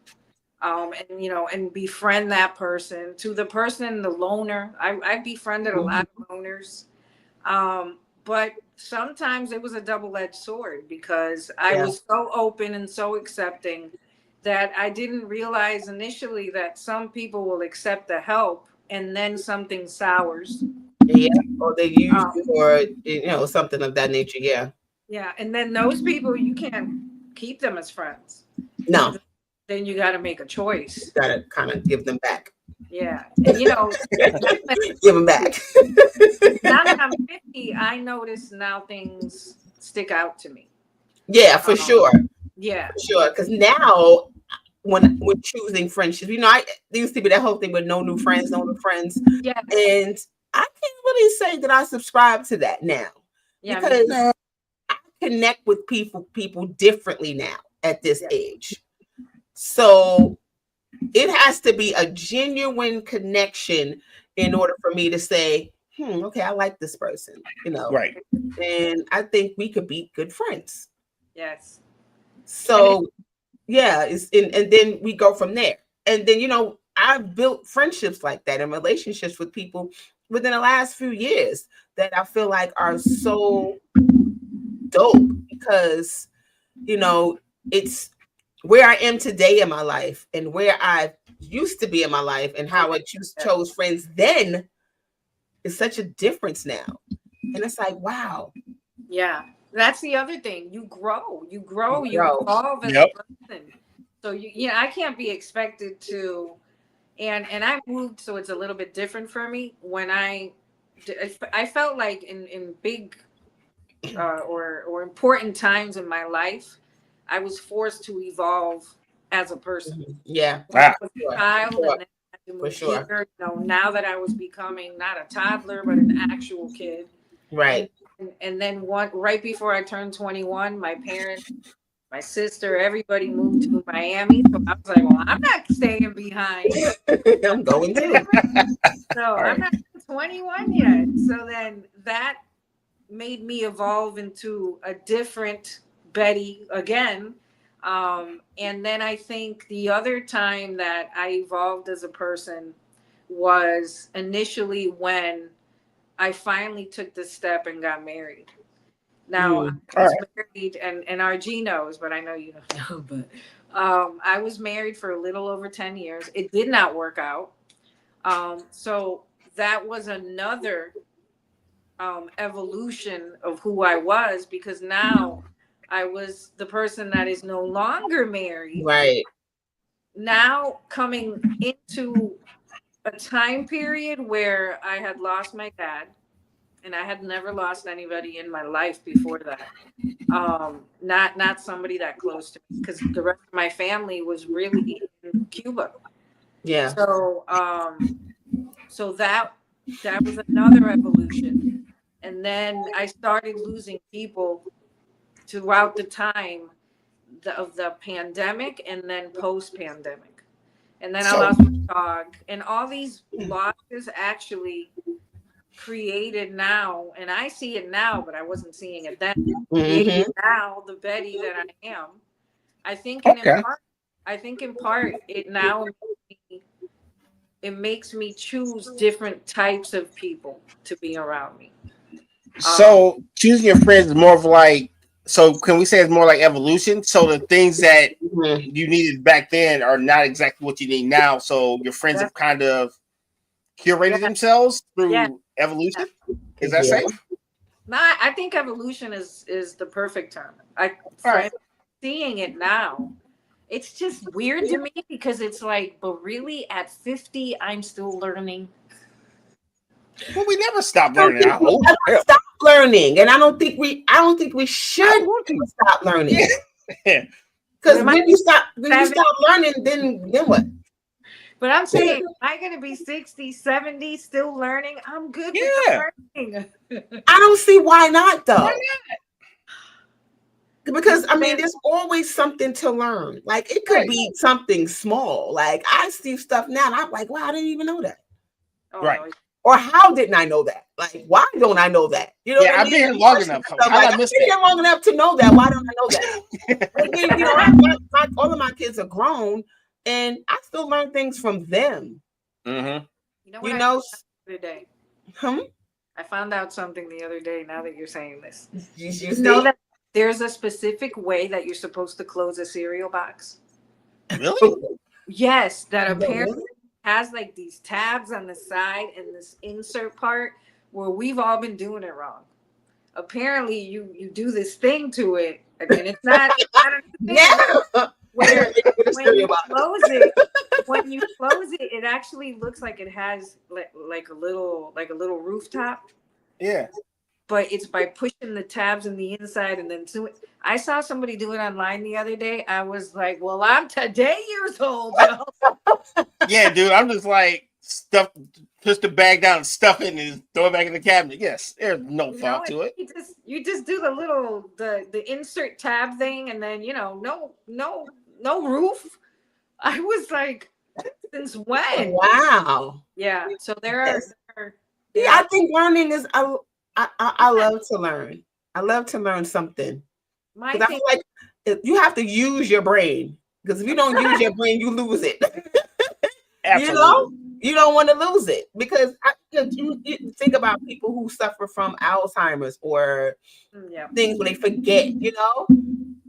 and befriend that person, to the person, the loner. I befriended a lot of loners. But sometimes it was a double-edged sword because I was so open and so accepting that I didn't realize initially that some people will accept the help and then something sours. Yeah, or they use it, or something of that nature. Yeah. Yeah, and then those people, you can't keep them as friends. No. Then you got to make a choice. You got to kind of give them back. Yeah, and give them back. Now that I'm 50, I notice now things stick out to me. Yeah, for sure. Yeah, for sure. Because now, when we're choosing friendships, there used to be that whole thing with no new friends. Yeah. And I can't really say that I subscribe to that now. Yeah, because I connect with people differently now at this age. So it has to be a genuine connection in order for me to say, okay, I like this person, Right. And I think we could be good friends. Yes. So yeah, and then we go from there. And then, I've built friendships like that and relationships with people within the last few years that I feel like are so dope because, it's where I am today in my life and where I used to be in my life and how I chose friends then is such a difference now. And it's like, wow. Yeah. That's the other thing. You grow, you evolve as a person. So I can't be expected to, and I moved, so it's a little bit different for me. When I felt like in big or important times in my life, I was forced to evolve as a person. Yeah. I was a child, and then I had to move here. Now that I was becoming not a toddler but an actual kid. Right. And then right before I turned 21, my parents, my sister, everybody moved to Miami. So I was like, well, I'm not staying behind. I'm going too. So I'm not 21 yet. So then that made me evolve into a different Betty again. And then I think the other time that I evolved as a person was initially when I finally took the step and got married. Now I was married, and RG knows, but I know you don't know. But I was married for a little over 10 years. It did not work out. So that was another evolution of who I was, because now I was the person that is no longer married. Right. Now coming into a time period where I had lost my dad, and I had never lost anybody in my life before that. Not somebody that close to me, because the rest of my family was really in Cuba. Yeah. So that was another evolution. And then I started losing people throughout the time of the pandemic and then post-pandemic. And then I lost my dog. And all these losses actually created now, and I see it now, but I wasn't seeing it then. Created now the Betty that I am. I think in part it makes me choose different types of people to be around me. So choosing your friends is more of like, so can we say it's more like evolution? So the things that you needed back then are not exactly what you need now. So your friends have kind of curated themselves through evolution. Is that safe? No, I think evolution is the perfect term. Seeing it now, it's just weird to me, because it's like, but really at 50, I'm still learning. Well, we never stop learning. Stop learning, and I don't think we should stop learning. Because when you stop learning, then what? But I'm saying, am I going to be 60, 70 still learning? I'm good with the learning. I don't see why not, though. Why not? Because I mean, there's always something to learn. Like, it could be something small. Like, I see stuff now, and I'm like, wow, I didn't even know that. Right. Or how didn't I know that? Like, why don't I know that? You know, I've been here long enough. I've been here long enough to know that. Why don't I know that? But then, all of my kids are grown, and I still learn things from them. Mm-hmm. You know the other day. I found out something the other day. Now that you're saying this, you know that there's a specific way that you're supposed to close a cereal box. Really? Yes, that apparently has like these tabs on the side and this insert part where we've all been doing it wrong. Apparently, you do this thing to it, and it's not where when you close it, it actually looks like it has like a little rooftop. Yeah. But it's by pushing the tabs in the inside, and then I saw somebody do it online the other day. I was like, well, I'm today years old. Yeah, dude. I'm just like, stuff push the bag down and stuff it and throw it back in the cabinet. Yes, there's no thought to it. You just do the little the insert tab thing, and then no roof. I was like, since when? Wow. Yeah. So there are. Yeah, I think learning is. I love to learn. I love to learn something. Because I feel like you have to use your brain. Because if you don't use your brain, you lose it. Absolutely. You don't want to lose it. Because you think about people who suffer from Alzheimer's or things when they forget,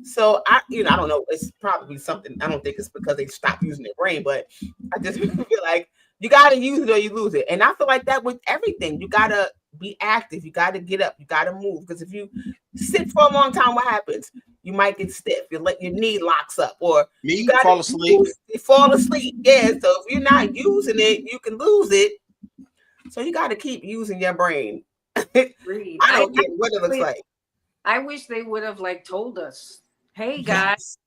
So I don't know. It's probably something. I don't think it's because they stopped using their brain, but I just feel like you got to use it or you lose it. And I feel like that with everything. You got to be active. You got to get up. You got to move. Because if you sit for a long time, what happens? You might get stiff. Your knee locks up, or you fall asleep. You fall asleep. Yeah. So if you're not using it, you can lose it. So you got to keep using your brain. I don't care what it looks like. I wish they would have told us, hey guys,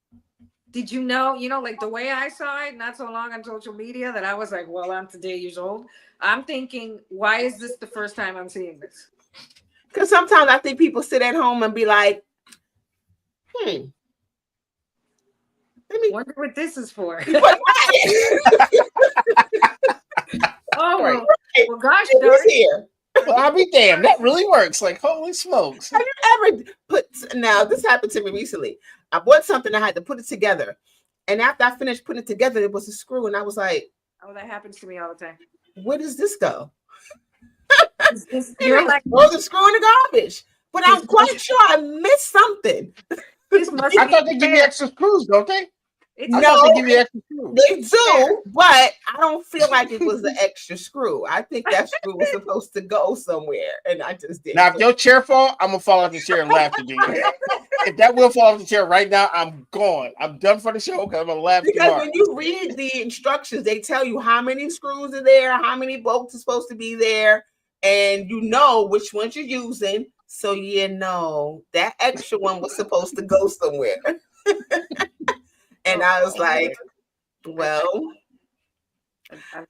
did you know, like the way I saw it not so long on social media that I was like, well, I'm today years old. I'm thinking, why is this the first time I'm seeing this? Because sometimes I think people sit at home and be like, let me wonder what this is for. Oh, right. Well, gosh, here. Well, I'll be damned. That really works. Like, holy smokes. Have you ever now this happened to me recently. I bought something, I had to put it together. And after I finished putting it together, it was a screw. And I was like, oh, that happens to me all the time. Where does this go? You're like, throw the screw in the garbage. But I'm quite sure I missed something. I thought they give you extra screws, don't they? No, they give you extra screws. They do, but I don't feel like it was the extra screw. I think that screw was supposed to go somewhere, and I just didn't. Now, if your chair fall, I'm gonna fall off the chair and laugh at you. If that will fall off the chair right now, I'm gone. I'm done for the show because I'm gonna laugh. Because tomorrow. When you read the instructions, they tell you how many screws are there, how many bolts are supposed to be there, and you know which ones you're using. So that extra one was supposed to go somewhere. And I was like, well,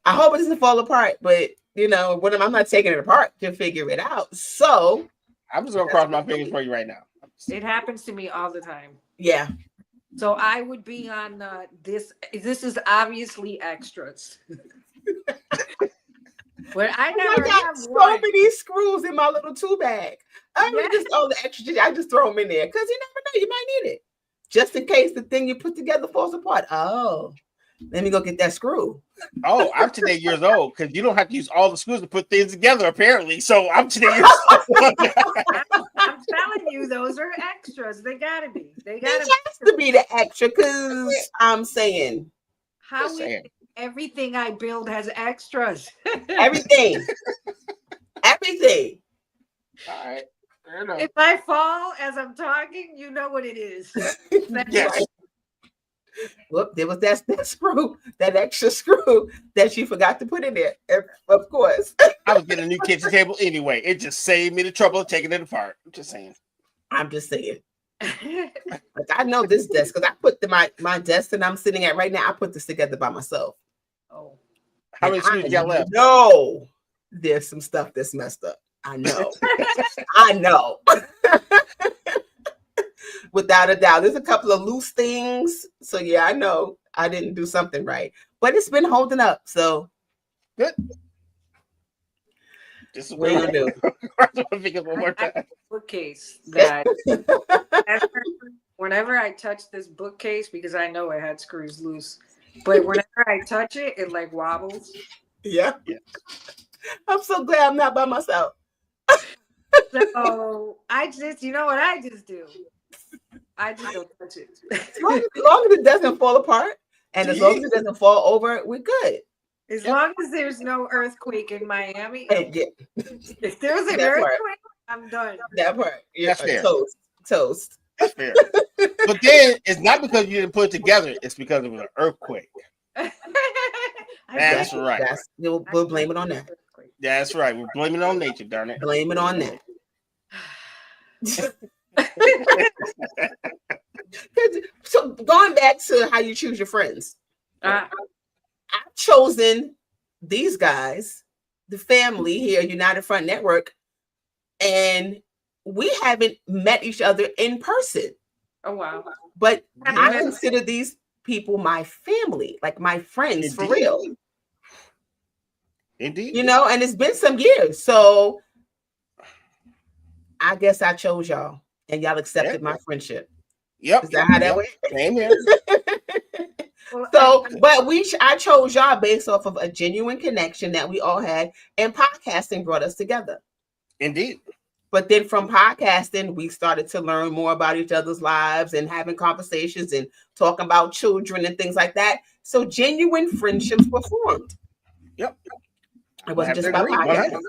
I hope it doesn't fall apart, but I'm not taking it apart to figure it out. So I'm just gonna cross my fingers for you right now. It happens to me all the time. Yeah. So I would be on this. This is obviously extras. But I got so many screws in my little tool bag. Just all the extras. I just throw them in there because you never know, you might need it. Just in case the thing you put together falls apart. Oh, let me go get that screw. Oh, I'm today years old because you don't have to use all the screws to put things together, apparently. So I'm today years old. I'm telling you, those are extras. They gotta be. It has to be the extra because I'm saying. How everything I build has extras. Everything. Everything. All right. If I fall as I'm talking, you know what it is. Yes. Right. Whoop, there was that screw, that extra screw that you forgot to put in there. Of course. I was getting a new kitchen table anyway. It just saved me the trouble of taking it apart. I'm just saying. Like, I know this desk because I put my desk that I'm sitting at right now. I put this together by myself. Oh. How many screws you got left? No, there's some stuff that's messed up. I know. I know. Without a doubt. There's a couple of loose things. So yeah, I know I didn't do something right. But it's been holding up. So good. This is what are you gonna do? One more time. Bookcase that whenever I touch this bookcase, because I know it had screws loose, but whenever I touch it, it like wobbles. Yeah. I'm so glad I'm not by myself. So I just, what I just do? I just don't touch it. As long as it doesn't fall apart and as long as it doesn't fall over, we're good. As long as there's no earthquake in Miami. Yeah. If there's an earthquake, I'm done. That part. That's fair. Toast. That's fair. But then it's not because you didn't put it together, it's because of an earthquake. That's right. We'll blame it on that. That's right. We're blaming it on nature, darn it. Blame it on that. So going back to how you choose your friends. I've chosen these guys the family here, United Front Network, and we haven't met each other in person. Oh, wow. But I consider these people my family, like my friends. Indeed. For real. Indeed. You know, and it's been some years. So I guess I chose y'all and y'all accepted my friendship. Yep. Is that how that went? Same here. So, but I chose y'all based off of a genuine connection that we all had, and podcasting brought us together. Indeed. But then from podcasting, we started to learn more about each other's lives and having conversations and talking about children and things like that. So genuine friendships were formed. Yep. It wasn't just about podcasting.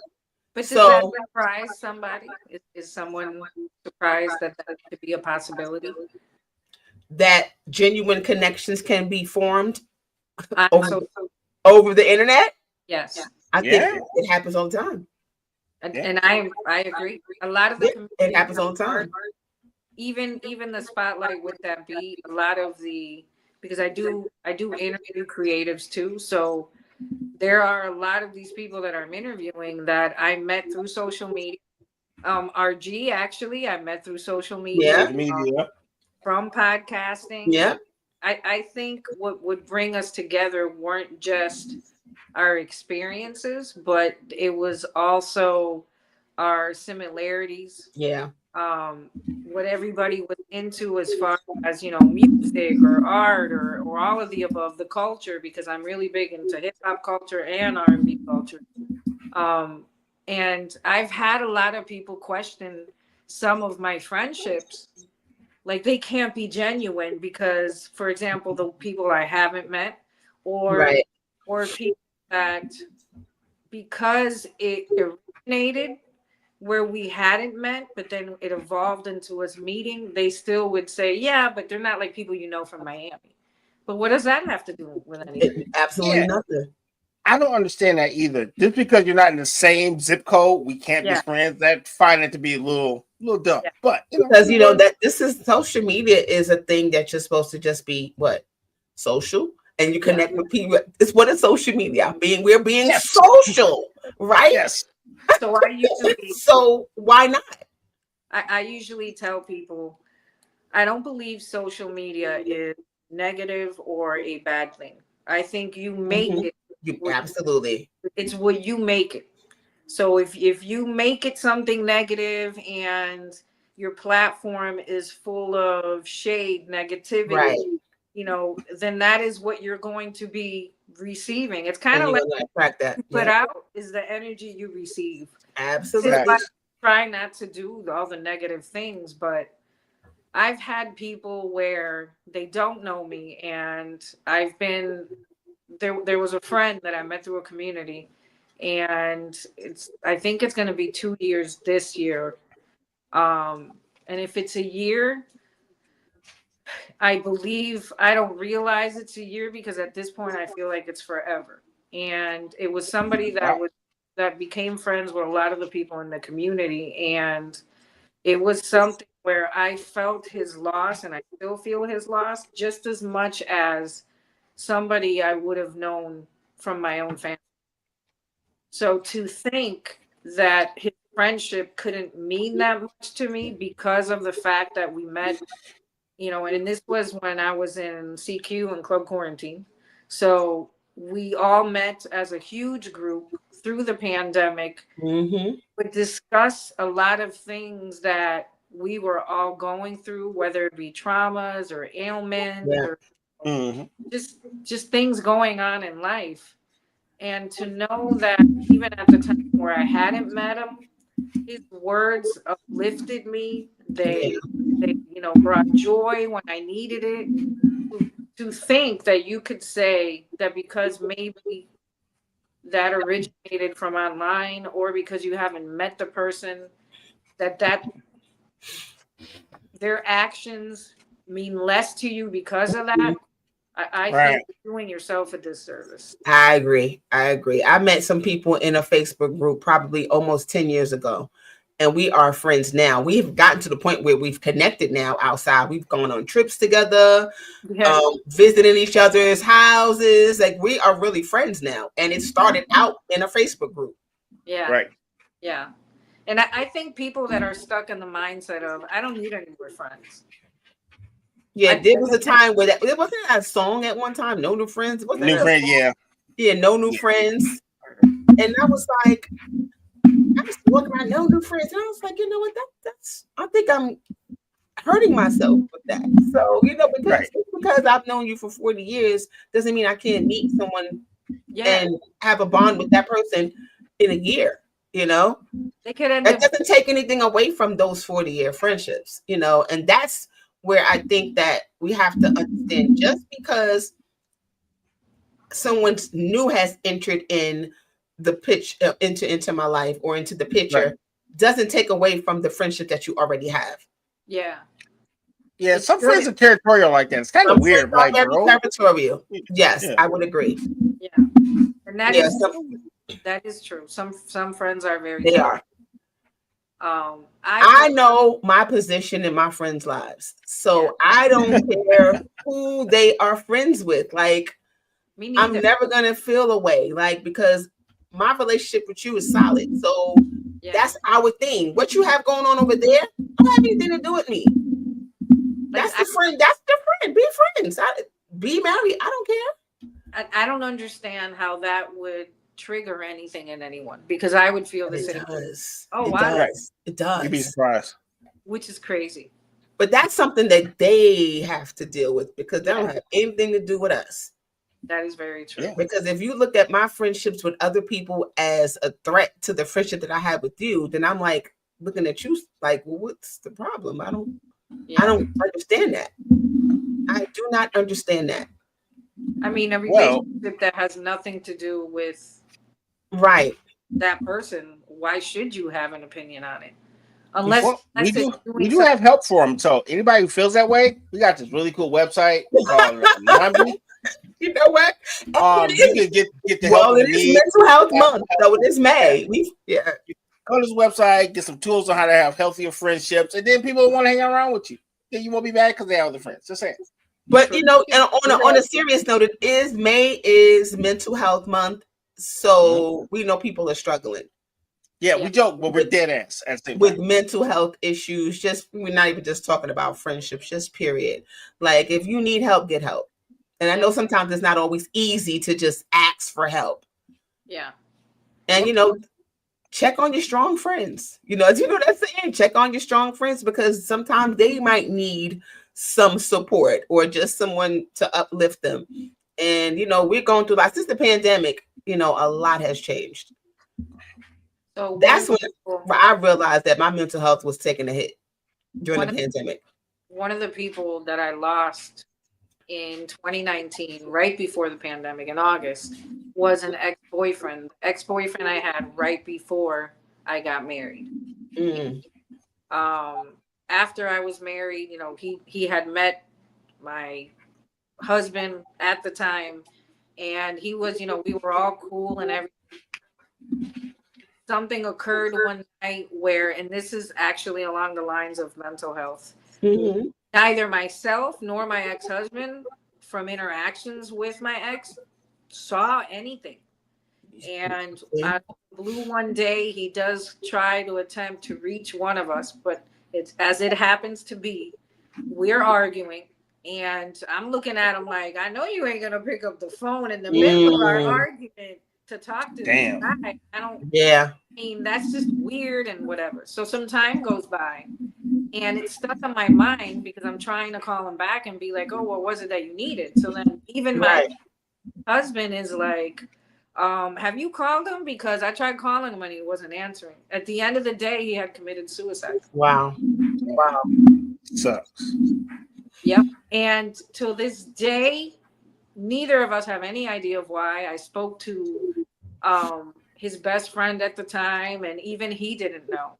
But does that surprise somebody? Is someone surprised that could be a possibility? That genuine connections can be formed over the internet? Yes. I think it happens all the time. And I agree. A lot of the it happens all the time. Even the spotlight with that beat, a lot of the, because I do interview creatives too. So there are a lot of these people that I'm interviewing that I met through social media. RG actually I met through social media. From podcasting. Yeah. I think what would bring us together weren't just our experiences, but it was also our similarities. Yeah. What everybody was into as far as, music or art or all of the above, the culture, because I'm really big into hip hop culture and R&B culture. And I've had a lot of people question some of my friendships. Like, they can't be genuine because, for example, the people I haven't met or people that, because it originated where we hadn't met, but then it evolved into us meeting, they still would say, yeah, but they're not like people from Miami. But what does that have to do with anything? Absolutely nothing. I don't understand that either. Just because you're not in the same zip code, we can't be friends. I find it to be a little dumb. Yeah. But because that this is social media is a thing that you're supposed to just be social, and you connect with people. It's what is social media? We're being social, right? Yes. So so why not? I usually tell people I don't believe social media is negative or a bad thing. I think you make it. Absolutely. It's what you make it. So if you make it something negative and your platform is full of shade, negativity, then that is what you're going to be receiving. It's kind of like that. You put out is the energy you receive. Absolutely. I try not to do all the negative things, but I've had people where they don't know me, and I've been there was a friend that I met through a community, and I think it's going to be 2 years this year. And if it's a year, I believe I don't realize it's a year because at this point I feel like it's forever. And it was somebody that became friends with a lot of the people in the community, and it was something where I felt his loss, and I still feel his loss just as much as somebody I would have known from my own family. So to think that his friendship couldn't mean that much to me because of the fact that we met, and this was when I was in CQ and Club Quarantine. So we all met as a huge group through the pandemic. Mm-hmm. Would discuss a lot of things that we were all going through, whether it be traumas or ailments or just things going on in life. And to know that even at the time where I hadn't met him, his words uplifted me. They brought joy when I needed it. To think that you could say that because maybe that originated from online or because you haven't met the person, that their actions mean less to you because of that. I think you're doing yourself a disservice. I agree. I met some people in a Facebook group probably almost 10 years ago, and we are friends now. We've gotten to the point where we've connected now outside. We've gone on trips together, visiting each other's houses. Like, we are really friends now. And it started out in a Facebook group. Yeah. Right. Yeah. And I think people that are stuck in the mindset of, I don't need any more friends. Yeah, there was a time where there wasn't that a song at one time, No New Friends. New friends, yeah. Yeah, No New Friends. And I was like, I was walking around, no new friends. And I was like, you know what? That's I think I'm hurting myself with that. So, because I've known you for 40 years doesn't mean I can't meet someone and have a bond with that person in a year, They could end that up doesn't take anything away from those 40-year friendships, and that's where I think that we have to understand, just because someone new has entered in the pitch into my life or into the picture doesn't take away from the friendship that you already have. Yeah. Yeah, some friends are territorial like that. It's kind of weird. Like, very territorial. Yes, I would agree. Yeah. And that is true. Some friends are very They are. I know my position in my friends' lives. So I don't care who they are friends with. Like, I'm never gonna feel away, like, because my relationship with you is solid. So that's our thing. What you have going on over there don't have anything to do with me. That's the friend. That's the friend. Be friends. Be married. I don't care. I don't understand how that would trigger anything in anyone, because I would feel the same. Oh, wow. It does. You'd be surprised. Which is crazy. But that's something that they have to deal with, because they don't have anything to do with us. That is very true. Yeah. Because if you look at my friendships with other people as a threat to the friendship that I have with you, then I'm like looking at you like, well, what's the problem? I don't understand that. I do not understand that. I mean, a relationship that has nothing to do with that person, why should you have an opinion on it? Unless we do have help for them. So anybody who feels that way, we got this really cool website called Nambi. You know what? You can get the help you need. Mental health month, so it is May. Go to this website, get some tools on how to have healthier friendships, and then people want to hang around with you. Then you won't be mad because they have other friends. Just saying. But and on a serious note, May is Mental Health Month, so we know people are struggling. Yeah, we joke, but we're dead ass with mental health issues. We're not even just talking about friendships, just period. Like, if you need help, get help. And I know sometimes it's not always easy to just ask for help. Yeah. And check on your strong friends. Do you know what I'm saying? Check on your strong friends, because sometimes they might need some support or just someone to uplift them. And we're going through, like, since the pandemic, a lot has changed. So that's when I realized that my mental health was taking a hit during the pandemic. One of the people that I lost in 2019, right before the pandemic in August, was an ex-boyfriend I had right before I got married. After I was married, he had met my husband at the time, and he was, we were all cool and everything. Something occurred one night where, and this is actually along the lines of mental health, neither myself nor my ex-husband, from interactions with my ex, saw anything. And out of the blue one day, he does try to attempt to reach one of us, but it's, as it happens to be, we're arguing, and I'm looking at him like, I know you ain't gonna pick up the phone in the middle of our argument to talk to this guy. I mean, that's just weird and whatever. So some time goes by, and it's stuck on my mind because I'm trying to call him back and be like, oh, what was it that you needed? So then even my husband is like, have you called him? Because I tried calling him and he wasn't answering. At the end of the day, he had committed suicide. Wow. Sucks. Yep. And till this day, neither of us have any idea of why. I spoke to his best friend at the time, and even he didn't know.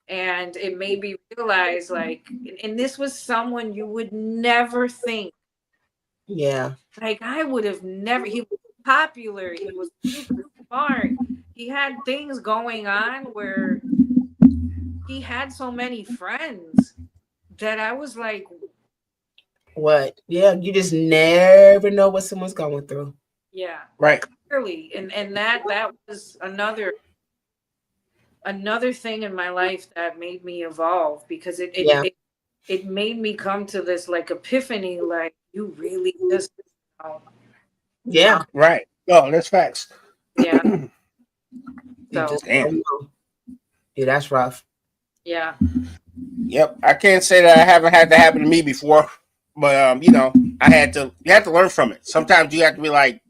And it made me realize, like, and this was someone you would never think. Yeah. Like, I would have never, he was popular, he was super smart, he had things going on where he had so many friends that I was like, what? Yeah, you just never know what someone's going through. Yeah. Right. Clearly. And that was another another thing in my life that made me evolve, because it made me come to this like epiphany, like you really just right. No, that's facts. Yeah. So damn. Yeah, that's rough. Yeah. Yep. I can't say that I haven't had that happen to me before, but you know, you have to learn from it. Sometimes you have to be like,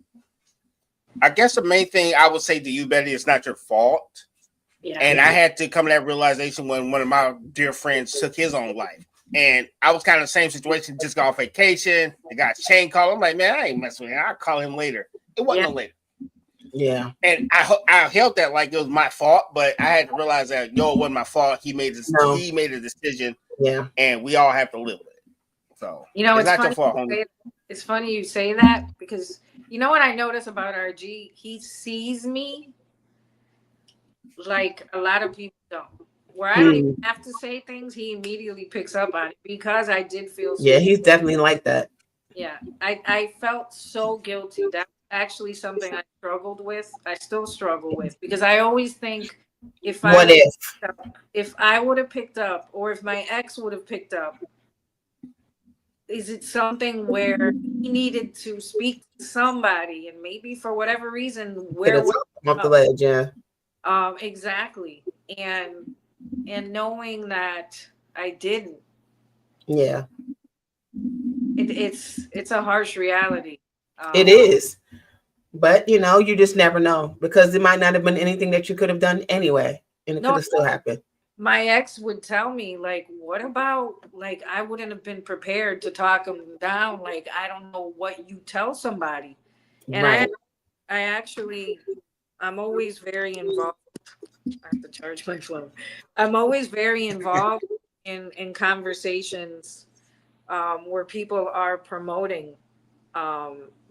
I guess the main thing I would say to you, Betty, it's not your fault. Yeah. And I had to come to that realization when one of my dear friends took his own life. And I was kind of the same situation, just got off vacation. The guy chain called. I'm like, man, I ain't messing with him. I'll call him later. It wasn't no later. Yeah. And I held that like it was my fault, but I had to realize that, it wasn't my fault. He made a decision. Yeah. And we all have to live with it. So, you know, it's not your fault, homie. It's funny you say that, because you know what I notice about RG? He sees me like a lot of people don't. Where I don't even have to say things, he immediately picks up on it, because I did feel so he's definitely like that. Yeah. I felt so guilty. That's actually something I struggled with. I still struggle with, because I always think if I would have picked up, or if my ex would have picked up, is it something where he needed to speak to somebody, and maybe for whatever reason, where was off the ledge, yeah. Exactly. And knowing that I didn't. Yeah. It's a harsh reality. It is. But you just never know, because it might not have been anything that you could have done anyway, and it could have still happened. My ex would tell me, like, what about, like, I wouldn't have been prepared to talk him down. Like, I don't know what you tell somebody. And I actually, I'm always very involved. I have to charge my phone. I'm always very involved in conversations where people are promoting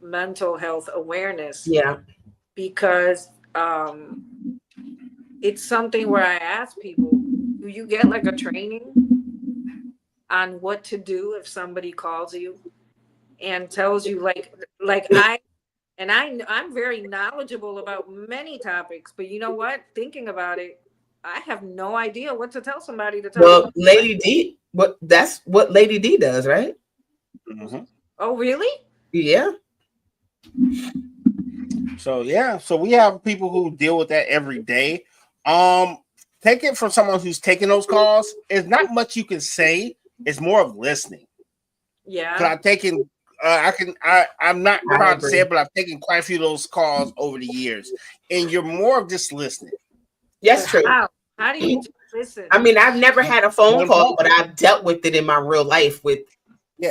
mental health awareness. Yeah. Because it's something where I ask people, do you get like a training on what to do if somebody calls you and tells you I'm very knowledgeable about many topics, but you know what? Thinking about it, I have no idea what to tell somebody to tell. Well, Lady D, that's what Lady D does, right? Mm-hmm. Oh, really? Yeah. So we have people who deal with that every day. Take it from someone who's taking those calls. It's not much you can say. It's more of listening. Yeah. But I'm taking. I'm not proud to say it, but I've taken quite a few of those calls over the years, and you're more of just listening. Yes, true. How do you listen? I mean, I've never had a phone call, but I've dealt with it in my real life with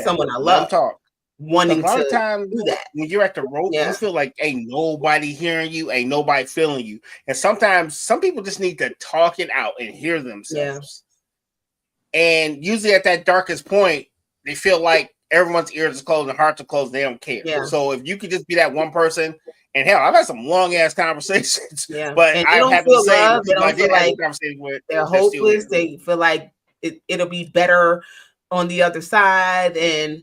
someone I love. Talk. Wanting a lot to of times do that. When you're at the rope, you feel like ain't nobody hearing you, ain't nobody feeling you. And sometimes some people just need to talk it out and hear themselves. Yeah. And usually at that darkest point, they feel like everyone's ears are closed and hearts are closed. They don't care. Yeah. So if you could just be that one person, and hell, I've had some long ass conversations. Yeah. But I'm happy to say they don't feel like they're hopeless. They feel like it'll be better on the other side, and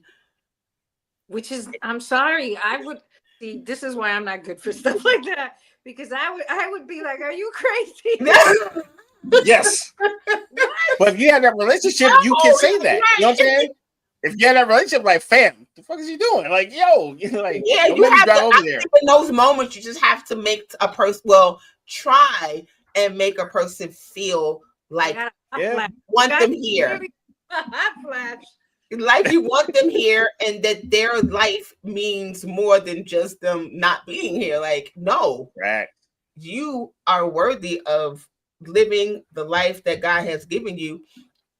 which is, I'm sorry, I would see. This is why I'm not good for stuff like that, because I would be like, "Are you crazy?" Yes. But if you have that relationship, you can say that. You know what I'm saying? If you have that relationship, like, fam, the fuck is you doing? Like, yo, like, yeah, you have to. Over there. In those moments, you just have to make a person. Well, try and make a person feel like want them here. Like you want them here, and that their life means more than just them not being here. Like, no, you are worthy of living the life that God has given you,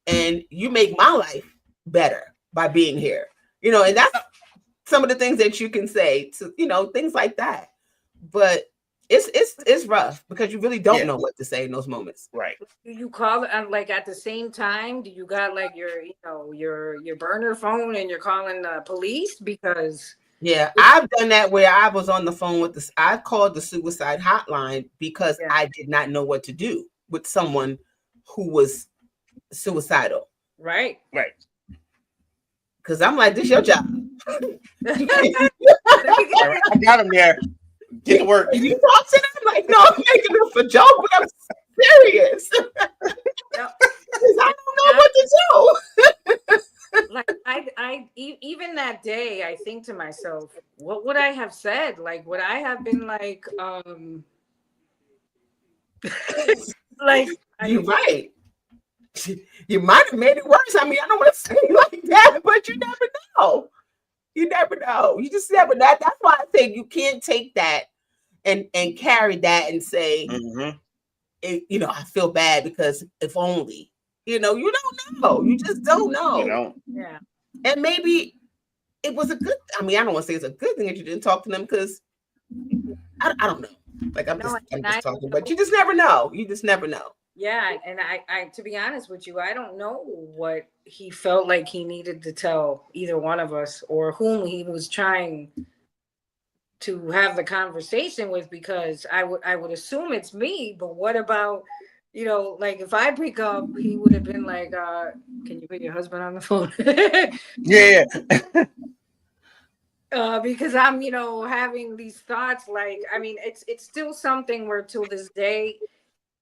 and you make my life better by being here. And that's some of the things that you can say to, things like that. But it's rough because you really don't know what to say in those moments. Right. Do you call it like at the same time? Do you got like your burner phone and you're calling the police? Because I've done that where I was on the phone with I called the suicide hotline because I did not know what to do with someone who was suicidal. Right. Because I'm like, this is your job. I got him there. Get to work. You talk to them like, no, I'm making it for joke, but serious. I don't know what to do. Like even that day, I think to myself, what would I have said? Like, would I have been like, like you're right. You might have made it worse. I mean, I don't want to say it like that, but you never know. You never know. You just never know. That's why I say you can't take that and carry that and say, I feel bad because if only, you don't know. You just don't know. Yeah. And maybe it was a good, I mean, I don't want to say it's a good thing that you didn't talk to them because I don't know. Like I'm just talking, but you just never know. You just never know. Yeah, and I to be honest with you, I don't know what he felt like he needed to tell either one of us or whom he was trying to have the conversation with, because I would assume it's me, but what about, like if I pick up, he would have been like, can you put your husband on the phone? Yeah. Because I'm, having these thoughts, like, I mean, it's still something where till this day,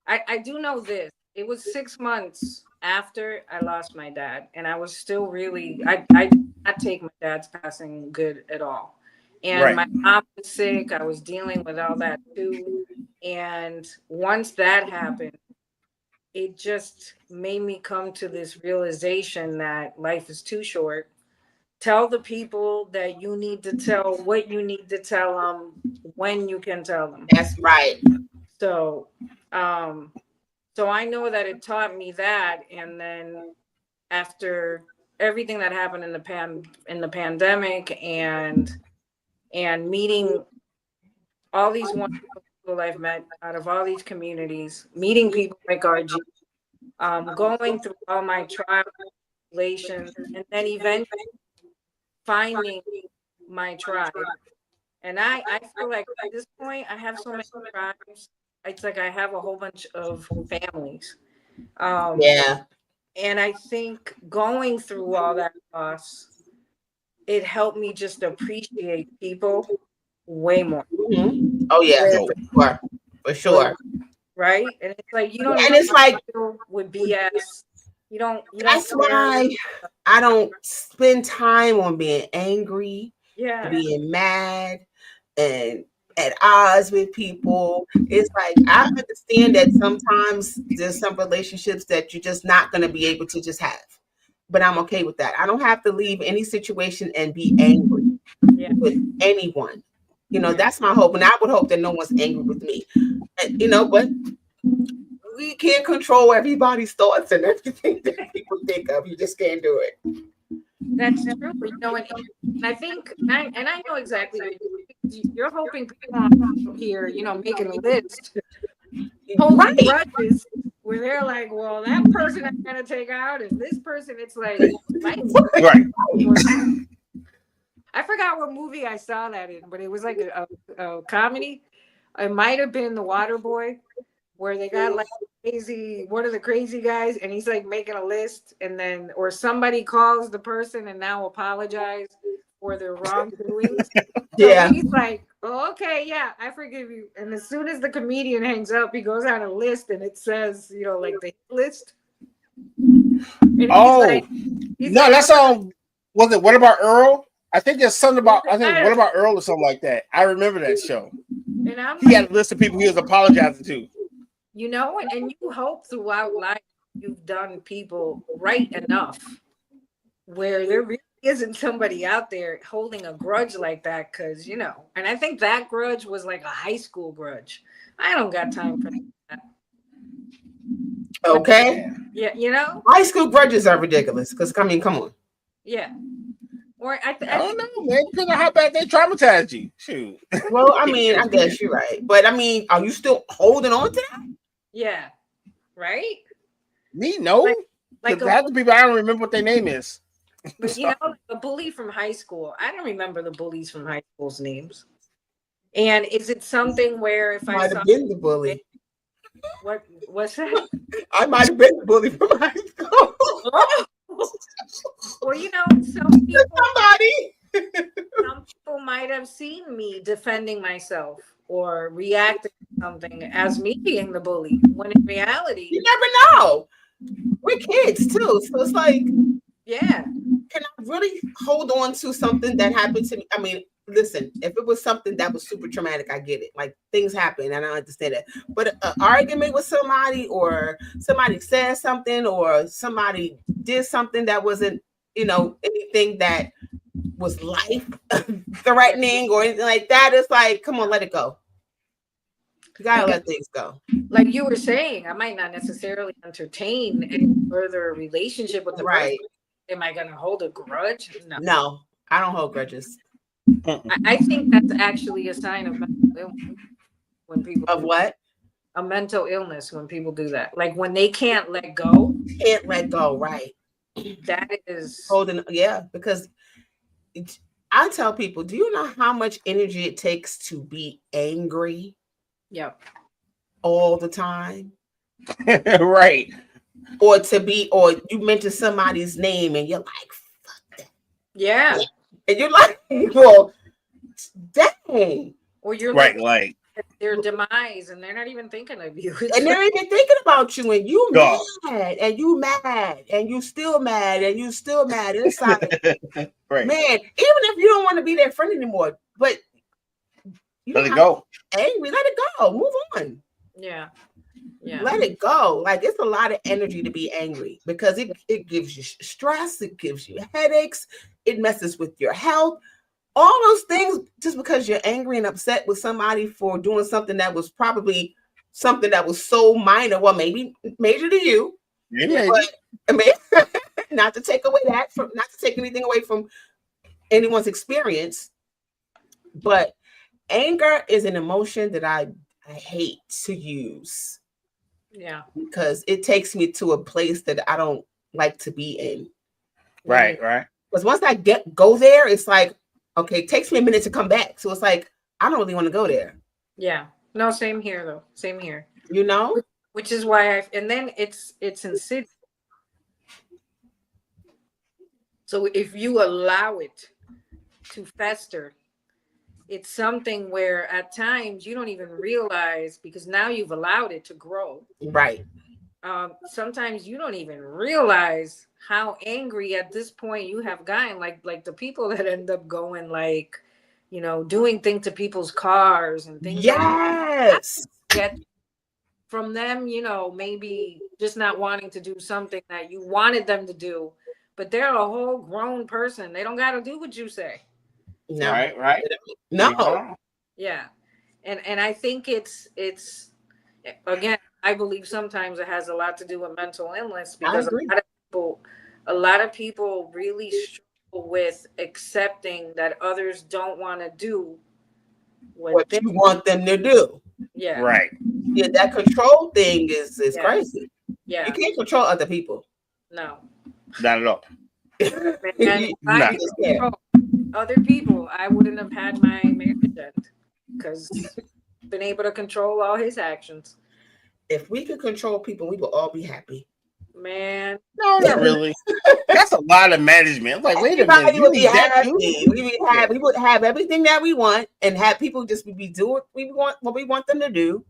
I do know this. It was 6 months after I lost my dad, and I was still really, I did not take my dad's passing good at all. And my mom was sick. I was dealing with all that too. And once that happened, it just made me come to this realization that life is too short. Tell the people that you need to tell what you need to tell them when you can tell them. That's right. So, so I know that it taught me that. And then after everything that happened in the pandemic and meeting all these wonderful people I've met out of all these communities, meeting people like RG, going through all my trials, tribulations, and then eventually finding my tribe. And I feel like at this point I have so many tribes. It's like I have a whole bunch of families. Yeah. And I think going through all that loss, it helped me just appreciate people way more. Mm-hmm. Oh yeah, for sure. Right? And it's like you don't. And it's like with BS. You don't. That's why I don't spend time on being angry, being mad, and at odds with people. It's like I understand that sometimes there's some relationships that you're just not going to be able to just have, but I'm okay with that. I don't have to leave any situation and be angry with anyone. That's my hope, and I would hope that no one's angry with me. And, but we can't control everybody's thoughts and everything that people think of. You just can't do it. That's true. And I think, and I know exactly what you're hoping people here, making a list, holding grudges, where they're like, well, that person I'm going to take out is this person. It's like, right. I forgot what movie I saw that in, but it was like a comedy. It might have been The Water Boy, where they got like one of the crazy guys, and he's like making a list, and then or somebody calls the person and now apologize for their wrongdoings. So he's like, oh, okay, yeah, I forgive you. And as soon as the comedian hangs up, he goes on a list, and it says, like the list. And that's all. Was it What About Earl? I think there's something about. I think What About Earl or something like that. I remember that show. And he had a list of people he was apologizing to. And you hope throughout life you've done people right enough where there really isn't somebody out there holding a grudge like that, because and I think that grudge was like a high school grudge. I don't got time for that. Okay. Yeah, high school grudges are ridiculous because come on. Yeah. Or I don't know, man. Depends on how bad they traumatized you. Shoot. Well, I mean, I guess you're right, but I mean, are you still holding on to that? Yeah. Right. Me, no. Like the people, I don't remember what their name is. But a bully from high school. I don't remember the bullies from high school's names. And is it something where if I saw been the bully? What's that? I might have been the bully from high school. Well, some people might have seen me defending myself or reacting something as me being the bully, when in reality, you never know. We're kids too, so it's like, yeah, can I really hold on to something that happened to me? I mean, listen, if it was something that was super traumatic, I get it. Like things happen, and I understand it. But an argument with somebody, or somebody said something, or somebody did something that wasn't, anything that was life threatening or anything like that, it's like, come on, let it go. You gotta let things go. Like you were saying, I might not necessarily entertain any further relationship with the person. Am I going to hold a grudge? No, I don't hold grudges. I think that's actually a sign of mental illness when people of what? A mental illness when people do that. Like when they can't let go. Can't let go, right? That is holding, because I tell people, do you know how much energy it takes to be angry? Yep. All the time. Right. Or you mention somebody's name and you're like, fuck that. Yeah. And you're like, well, dang. Or you're right, like their demise and they're not even thinking of you. And they're even thinking about you, and you mad, and you mad, and you still mad, and you still mad inside. Right. Man, even if you don't want to be their friend anymore, but you let it go. Angry, let it go. Move on. Yeah. Yeah. Let it go. Like, it's a lot of energy to be angry because it gives you stress, it gives you headaches, it messes with your health. All those things, just because you're angry and upset with somebody for doing something that was probably something that was so minor, well, maybe major to you. Yeah. But, I mean, not to take anything away from anyone's experience, but anger is an emotion that I hate to use. Yeah. Because it takes me to a place that I don't like to be in. Right, right. Because once I go there, it's like, okay, it takes me a minute to come back. So it's like, I don't really want to go there. Yeah. No, same here though. Same here. You know? Which is why and then it's insidious. So if you allow it to fester, it's something where at times you don't even realize, because now you've allowed it to grow. Right. Sometimes you don't even realize how angry at this point you have gotten. Like the people that end up going, like, doing things to people's cars and things. Yes. Get from them, maybe just not wanting to do something that you wanted them to do, but they're a whole grown person. They don't got to do what you say. No. Right. No. Yeah. And I think it's again, I believe sometimes it has a lot to do with mental illness, because a lot of people really struggle with accepting that others don't want to do what you want them to do. Yeah. Right. Yeah, that control thing is crazy. Yeah. You can't control other people. No. Not at all. And I control other people, I wouldn't have had my marriage end, because been able to control all his actions. If we could control people, we would all be happy. Man. No, not really. That's a lot of management. Like, wait a minute. Would be happy. We would have everything that we want, and have people just be doing what we want them to do.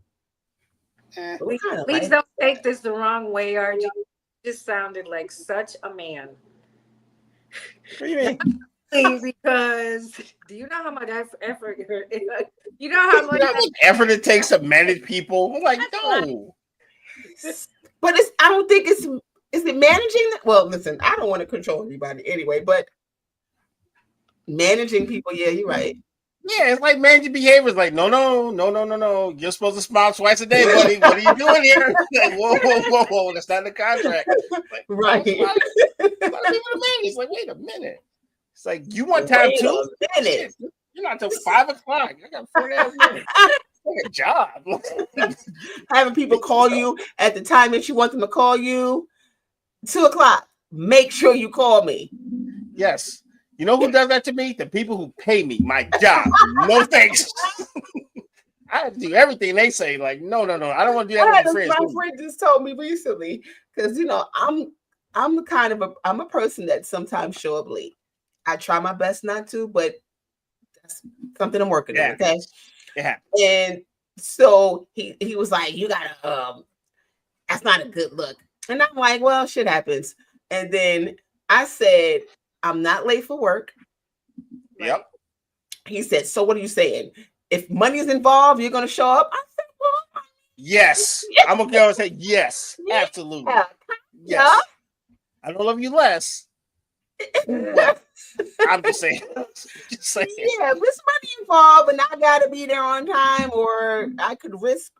Please don't take this the wrong way, RG. You just sounded like such a man. What do you mean? Because do you know how much effort you know how much effort it takes to manage people? I'm like, no. But I don't think is it managing? Well, listen, I don't want to control everybody anyway, but managing people, yeah, you're right. Yeah, it's like managing behavior. It's like, no. You're supposed to smile twice a day, buddy. What are you doing here? Like, whoa. That's not in the contract. Like, right. It's like, wait a minute. It's like, you want time too? Shit, you're not till 5 o'clock. I got 4.5 minutes. It's like a job. Having people call you at the time that you want them to call you. 2 o'clock. Make sure you call me. Yes. You know who does that to me? The people who pay me my job. No thanks. I have to do everything they say. Like, no. I don't want to do that with friends. My friend just told me recently, because I'm a person that sometimes show up late. I try my best not to, but that's something I'm working on. Okay. Yeah. And So he was like, you gotta that's not a good look. And I'm like, well, shit happens. And then I said, I'm not late for work. Yep. He said, so what are you saying? If money is involved, you're gonna show up? I said, well, yes. I'm gonna go and say yes, absolutely. Yes. I don't love you less. But I'm just saying. Yeah, if there's money involved and I gotta be there on time, or I could risk,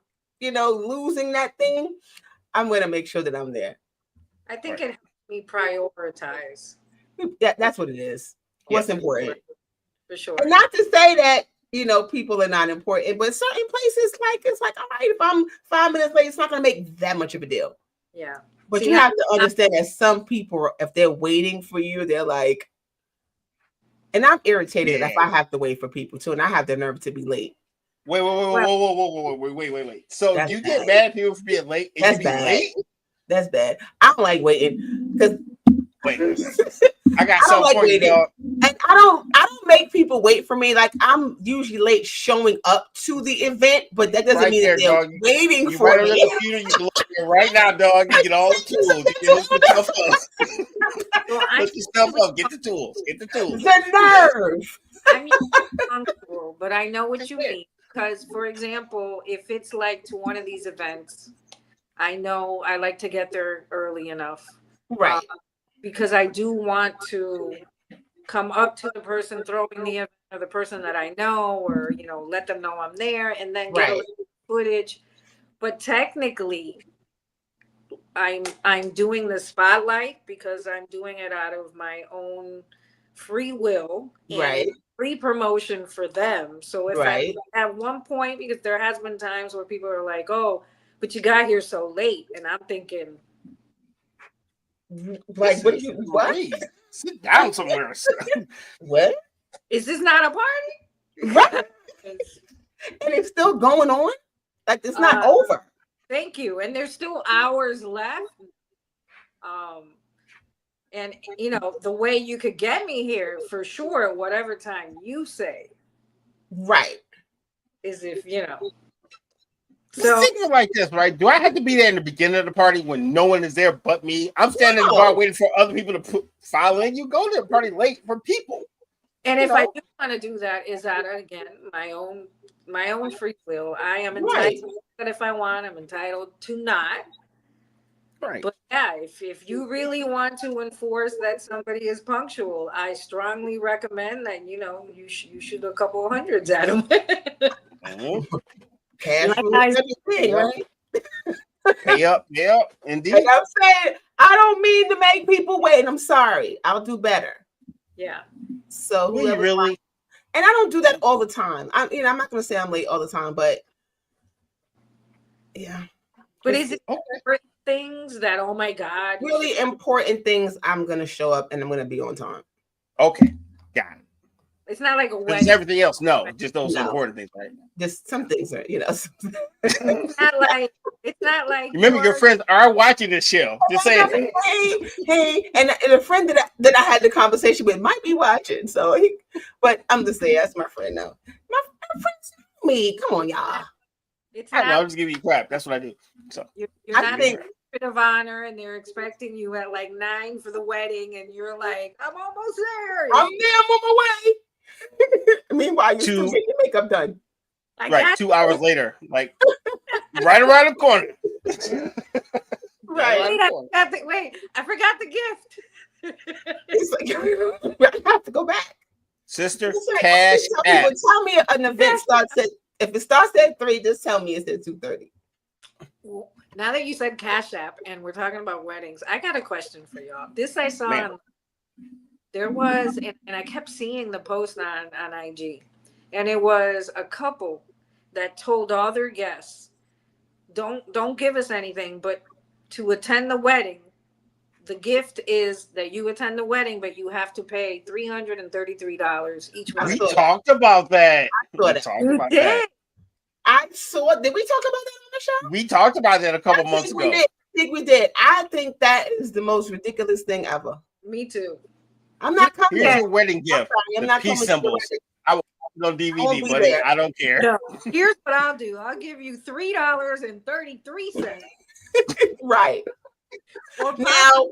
losing that thing, I'm gonna make sure that I'm there. I think it helps me prioritize. That's what it is. What's important. For sure. And not to say that, people are not important, but certain places, it's like, all right, if I'm 5 minutes late, it's not gonna make that much of a deal. Yeah. But you have to understand that some people, if they're waiting for you, they're like, and I'm irritated if I have to wait for people too, and I have the nerve to be late. Wait. So you get mad at people for being late? And that's bad. Late? That's bad. I don't like waiting because I got something for you, dog. And I don't make people wait for me. Like, I'm usually late showing up to the event, but that doesn't mean that they're waiting for me. You computer, you can look at right now, dog. You get all the tools. You can look your stuff up. Look your stuff up. Get the tools. The nerve. I'm uncomfortable, but I know what you mean. Because, for example, if it's like to one of these events, I know I like to get there early enough. Right. Because I do want to come up to the person throwing the event, or the person that I know, or, let them know I'm there, and then get a little footage. But technically, I'm doing the spotlight because I'm doing it out of my own free will. And free promotion for them. So if I at one point, because there has been times where people are like, oh, but you got here so late, and I'm thinking, like, what? Sit down somewhere. What? Is this not a party? Right. And it's still going on. Like, it's not over. Thank you. And there's still hours left. And the way you could get me here for sure, whatever time you say. Right. Is if, So thinking like this, right? Do I have to be there in the beginning of the party when no one is there but me? I'm standing in the bar waiting for other people to file in. You go to the party late for people. And if I do want to do that, is that again my own free will? I am entitled to that if I want. I'm entitled to not. Right. But yeah, if you really want to enforce that somebody is punctual, I strongly recommend that you shoot a couple of hundreds at them. Cash thing, right? Yeah, indeed. Like I'm saying, I don't mean to make people wait. I'm sorry. I'll do better. Yeah. So really, and I don't do that all the time. I'm not going to say I'm late all the time, but yeah. But is it things that, oh my God, really important things? I'm going to show up and I'm going to be on time. Okay, got it. It's not like a wedding. Everything else, no. Just those important things, right? Just some things are, It's not like. Remember, your friends are watching this show. Just saying. Hey, and a friend that I had the conversation with might be watching. So, but I'm just saying, that's my friend now. My friends know me. Come on, y'all. I'm just giving you crap. That's what I do. So you're not in of honor, and they're expecting you at like 9 for the wedding, and you're like, I'm almost there. I'm on my way. Meanwhile, you're still getting your makeup done. Right, 2 hours later, like right around the corner. Right. Wait, I forgot the gift. It's like, I have to go back. Sister, cash app. Tell me an event starts at, if it starts at 3, just tell me it's at 2:30. Now that you said Cash App and we're talking about weddings, I got a question for y'all. This I saw there was, and I kept seeing the post on IG, and it was a couple that told all their guests, don't give us anything, but to attend the wedding, the gift is that you attend the wedding, but you have to pay $333 each one. We talked about that. I saw. Did we talk about that on the show? We talked about that a couple months ago. I think we did. I think that is the most ridiculous thing ever. Me too. I'm not coming. Here's your wedding gift. I'm not peace symbols. I will no DVD, buddy. I don't care. No. Here's what I'll do. I'll give you $3.33. Right. Now,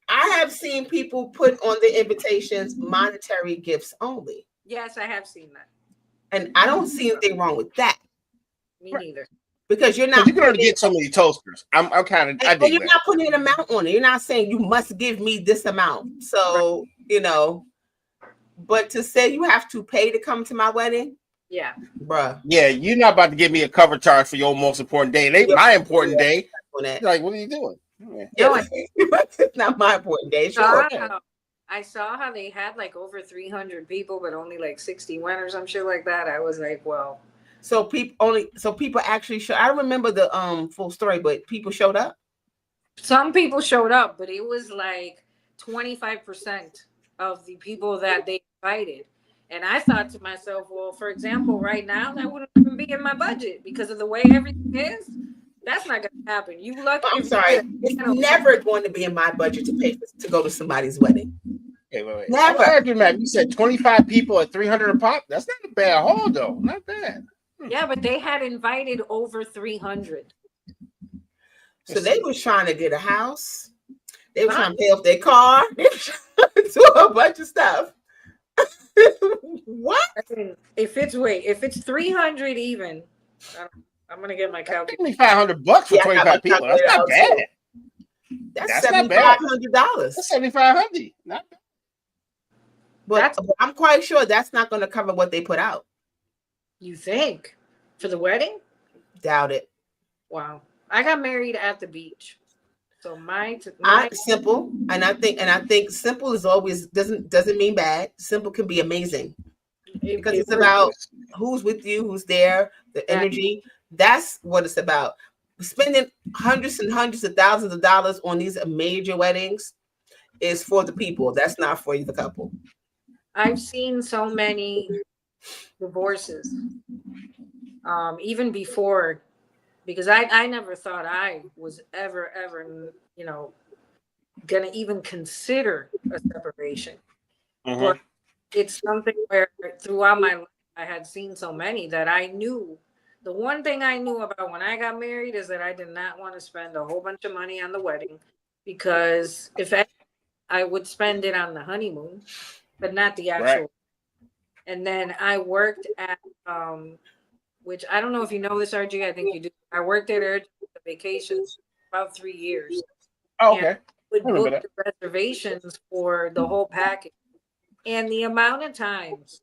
I have seen people put on the invitations monetary gifts only. Yes, I have seen that. And I don't see anything wrong with that. Me neither. Because you're not. You can only get so many toasters. I'm kind of. I dig you're that. not putting an amount on it. You're not saying you must give me this amount. So but to say you have to pay to come to my wedding, yeah, bruh. Yeah, you're not about to give me a cover charge for your most important day. It ain't my important day. Like, what are you doing? No, it's not my important day. Sure. I saw how they had like over 300 people, but only like 60 went or some shit like that. I was like, well. So people actually show. I don't remember the full story, but people showed up. Some people showed up, but it was like 25% of the people that they invited. And I thought to myself, well, for example, right now that wouldn't even be in my budget because of the way everything is. That's not going to happen. You lucky. I'm sorry. It's never going to be in my budget to pay to go to somebody's wedding. Okay, wait. Never. You said 25 people at $300 a pop. That's not a bad haul, though. Not bad. Yeah, but they had invited over 300. So they was trying to get a house. They were trying to pay off their car. They were trying to do a bunch of stuff. What? I mean, if it's 300 even, I'm gonna get my calculator. $500 for 25 people. That's not bad. That's $7,500. That's $7,500. Not bad. But I'm quite sure that's not going to cover what they put out. You think for the wedding? Doubt it. Wow, I got married at the beach, so my simple, and I think simple is always doesn't mean bad. Simple can be amazing because it's about who's with you, who's there, the energy. That's what it's about. Spending hundreds and hundreds of thousands of dollars on these major weddings is for the people. That's not for the couple. I've seen so many divorces, even before, because I never thought I was ever, gonna even consider a separation. Mm-hmm. But it's something where throughout my life I had seen so many that I knew. The one thing I knew about when I got married is that I did not want to spend a whole bunch of money on the wedding, because if I would spend it on the honeymoon, but not the actual. Right. And then I worked at, which I don't know if you know this, RG. I think you do. I worked at Air Vacations about 3 years. Oh, okay. Would book the reservations for the whole package, and the amount of times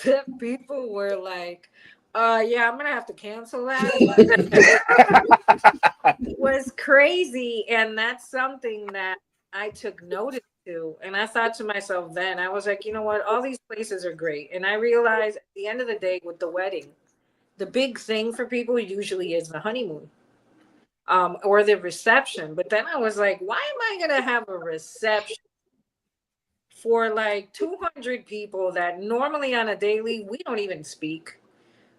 that people were like, yeah, I'm gonna have to cancel that. It was crazy, and that's something that I took notice to. And I thought to myself then, I was like, you know what? All these places are great. And I realized at the end of the day with the wedding, the big thing for people usually is the honeymoon, or the reception. But then I was like, why am I gonna have a reception for like 200 people that normally on a daily we don't even speak?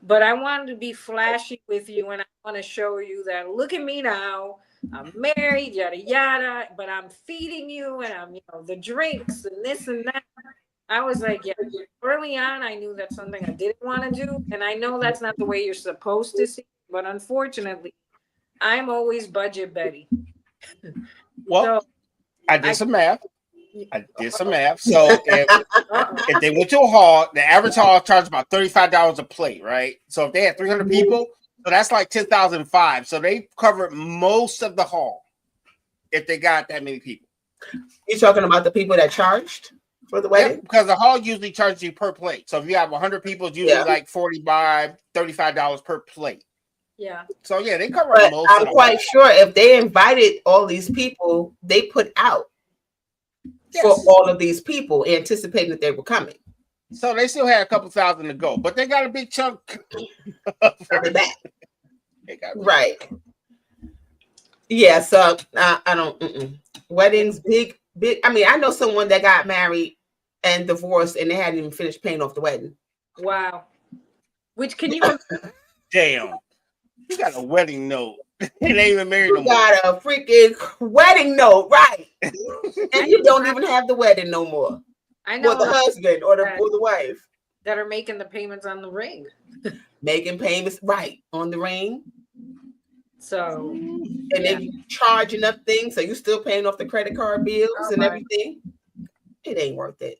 But I wanted to be flashy with you, and I want to show you that, look at me now, I'm married, yada, yada, but I'm feeding you, and I'm, the drinks and this and that. I was like, yeah, early on, I knew that's something I didn't want to do. And I know that's not the way you're supposed to see it, but unfortunately, I'm always budget Betty. Well, so, I did some math. So if they went to a hall, the average hall charged about $35 a plate, right? So if they had 300 people, so that's like $10,500. So they covered most of the hall if they got that many people. You're talking about the people that charged for the wedding? Yeah, because the hall usually charges you per plate. So if you have 100 people, it's usually like $35 per plate. Yeah. So yeah, they cover most. I'm quite sure if they invited all these people, they put out for all of these people, anticipating that they were coming. So they still had a couple thousand to go, but they got a big chunk for the back. Right. Yeah. So I don't. Weddings, big. I mean, I know someone that got married and divorced, and they hadn't even finished paying off the wedding. Wow. Which can you? Damn. You got a wedding note. They ain't even married no more. Got a freaking wedding note, right? And you don't even have the wedding no more. I know or the husband or the wife. that are making the payments on the ring. Making payments right on the ring. So and then you charging up things, so you're still paying off the credit card bills and everything. It ain't worth it.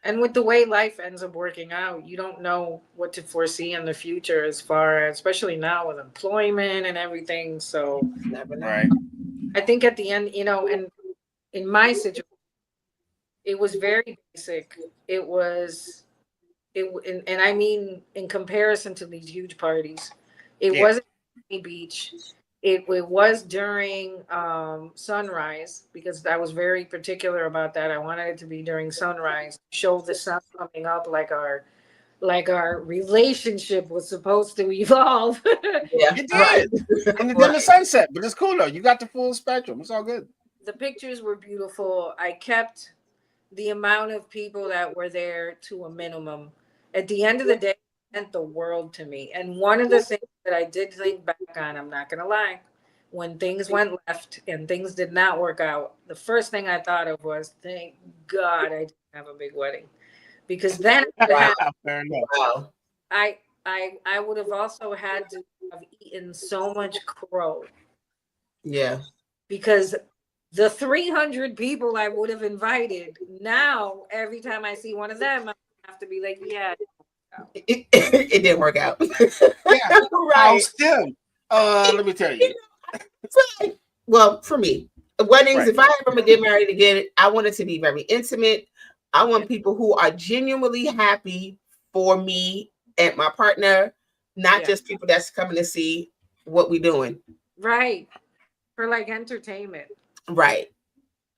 And with the way life ends up working out, you don't know what to foresee in the future as far as, especially now with employment and everything. So never know. Right. I think at the end, and in my situation, it was very basic. And I mean, in comparison to these huge parties, it wasn't a beach. It was during sunrise, because I was very particular about that. I wanted it to be during sunrise, show the sun coming up, like our relationship was supposed to evolve. Yeah, it did. And then the sunset, but it's cool though. You got the full spectrum. It's all good. The pictures were beautiful. I kept the amount of people that were there to a minimum. At the end of the day, it meant the world to me. And one of the things that I did think back on, I'm not going to lie, when things went left and things did not work out, the first thing I thought of was, thank God I didn't have a big wedding. Because then wow. I would have also had to have eaten so much crow. Yeah. Because the 300 people I would have invited, now every time I see one of them, I have to be like, yeah. It didn't work out. Yeah. Right. Tim. Let me tell you. Well, for me, weddings, if I ever get married again, I want it to be very intimate. I want people who are genuinely happy for me and my partner, not just people that's coming to see what we're doing. Right. For like entertainment. Right.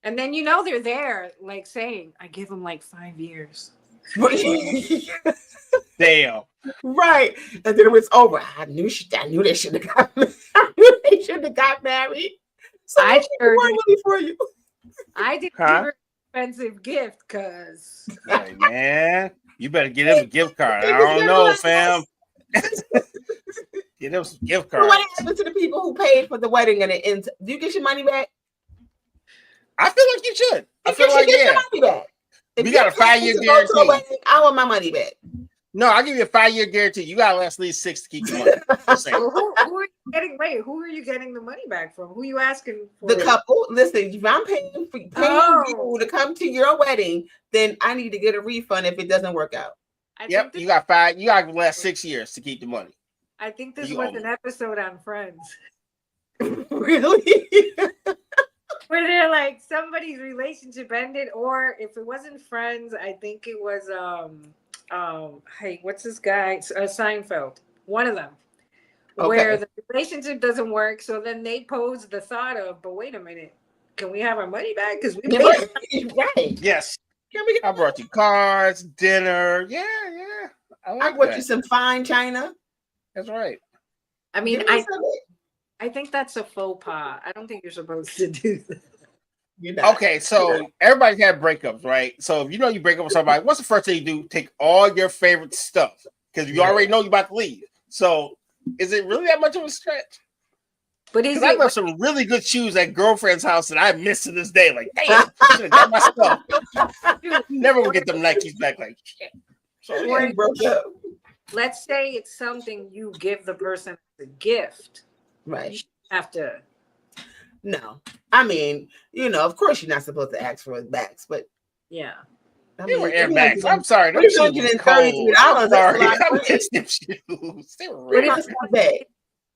And then they're there, like saying, I give them like 5 years. Damn. Right. And then when it's over, I knew they should have got married. I knew they should have got married. So I really for you. I didn't give her an expensive gift because hey man, you better get him a gift card. I don't know, fam. Get him some gift cards. What happened to the people who paid for the wedding and it ends? Do you get your money back? I feel like you should. I feel like your money back. We got a 5-year guarantee. Wedding, I want my money back. No, I'll give you a 5-year guarantee. You gotta last at least 6 to keep the money. Well, who are you getting? Wait, who are you getting the money back from? Who are you asking for? The couple. Listen, if I'm paying you to come to your wedding, then I need to get a refund if it doesn't work out. Yep, you got 5. You got to last 6 years to keep the money. I think this was an episode on Friends. Really? Where they're like somebody's relationship ended, or if it wasn't Friends, I think it was hey, what's this guy? Seinfeld. One of them. Okay. Where the relationship doesn't work, so then they pose the thought of, but wait a minute, can we have our money back? Because we right. Yes. I brought you cards, dinner. Yeah. I brought you some fine china. That's right. I mean, I think that's a faux pas. I don't think you're supposed to do that. Okay, so everybody's had breakups, right? So if you break up with somebody, what's the first thing you do? Take all your favorite stuff because you already know you're about to leave. So is it really that much of a stretch? But I left some really good shoes at girlfriend's house that I miss to this day. Like, damn, I should have got my stuff. Never will get them Nikes back. Like, shit. So broke up. Let's say it's something you give the person as a gift. Right. You have to. No. I mean, of course you're not supposed to ask for it backs, but yeah. They were Air Max. I'm sorry. Them shoes were cold. I'm sorry. I missed them shoes. They were really bad.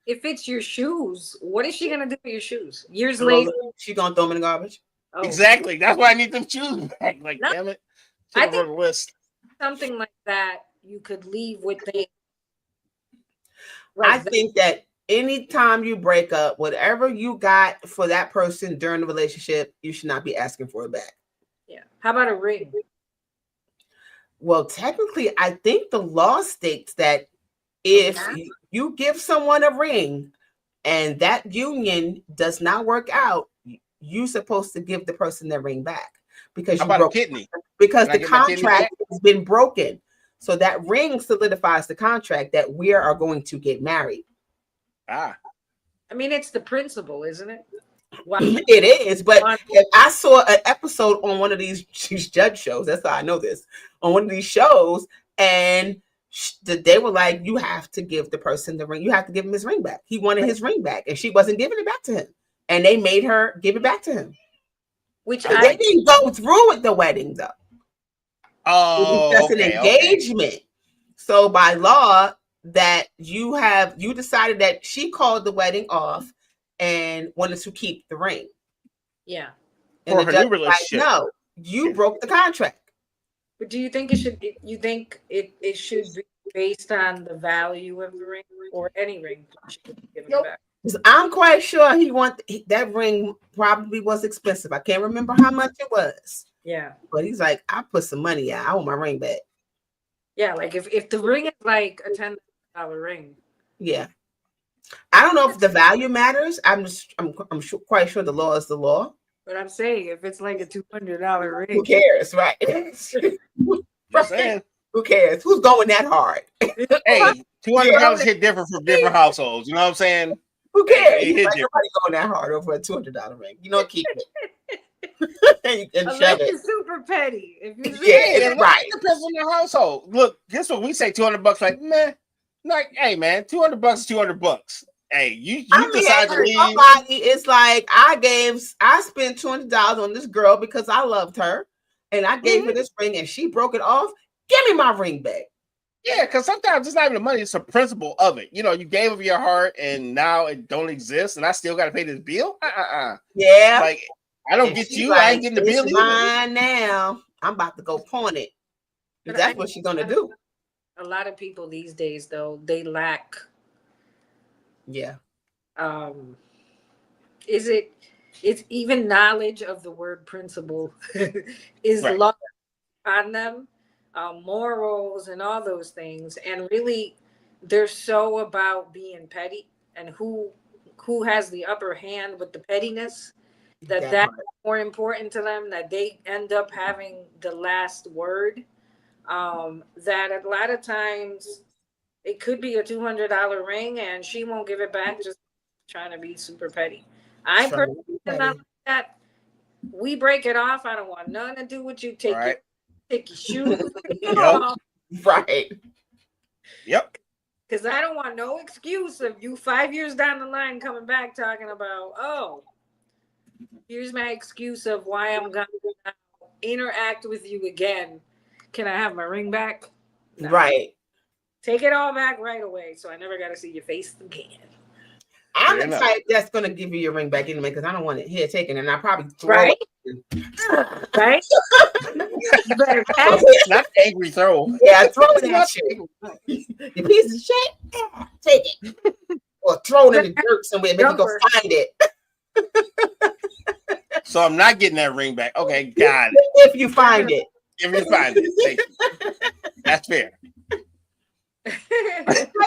If it's your shoes, what is she gonna do with your shoes? Years later, she gonna throw them in the garbage. Oh. Exactly. That's why I need them shoes back. Like, damn it. I think something like that you could leave with things. I think that anytime you break up, whatever you got for that person during the relationship, you should not be asking for it back. Yeah. How about a ring? Well, technically, I think the law states that if you give someone a ring and that union does not work out, you're supposed to give the person their ring back because you broke kidney. Because the contract has been broken. So that ring solidifies the contract that we are going to get married. I mean, it's the principle, isn't it? Wow. It is, but if I saw an episode on one of these judge shows, that's how I know this, on one of these shows, And they were like, you have to give the person the ring. You have to give him his ring back. He wanted his ring back, and she wasn't giving it back to him. And they made her give it back to him. Which they didn't go through with the wedding, though. Oh, it was just an engagement. Okay. So by law, that you decided that she called the wedding off and wanted to keep the ring. Yeah. And the judge was like, no, you broke the contract. But do you think it should? You think it should be based on the value of the ring, or any ring? Nope. I'm quite sure that ring probably was expensive. I can't remember how much it was. Yeah, but he's like, I put some money out. I want my ring back. Yeah, like if the ring is like a $10 ring. Yeah, I don't know if the value matters. I'm quite sure the law is the law. But I'm saying if it's like a $200 ring, who cares, right? Right. Who cares? Who's going that hard? Hey, $200 hit different from different households. You know what I'm saying? Who cares? Like, nobody going that hard over a $200 ring. You don't keep it. Unless you're super petty. If you right. It depends on your household. Look, this what we say $200. Like, man, like, hey, man, $200 is $200. Hey, you decide to leave. Somebody, it's like I spent $200 on this girl because I loved her, and I gave her this ring, and she broke it off. Give me my ring back. Yeah, because sometimes it's not even the money; it's the principle of it. You know, you gave of your heart, and now it don't exist, and I still got to pay this bill. Yeah, like I don't get you. Like, I ain't getting the bill. It's mine now. I'm about to go pawn it. That's what she's gonna do. A lot of people these days, though, they lack. Yeah. It's even knowledge of the word principle is lost on them, morals and all those things, and really they're so about being petty and who has the upper hand with the pettiness that's more important to them, that they end up having the last word. That a lot of times it could be a $200 ring and she won't give it back, just trying to be super petty. I personally not like that. We break it off. I don't want nothing to do with you. Take your shoes. Right. Yep. Because I don't want no excuse of you 5 years down the line coming back talking about, oh, here's my excuse of why I'm going to interact with you again. Can I have my ring back? No. Right. Take it all back right away, so I never got to see your face again. I'm the type that's going to give you your ring back anyway, because I don't want it here taken, and I probably throw it. Right? You better not angry throw. Yeah, throw it at you. Your piece of shit, take it. Or throw it in the dirt somewhere, maybe go find it. So I'm not getting that ring back. Okay, got it. If you find it. If you find it. Thank you. That's fair.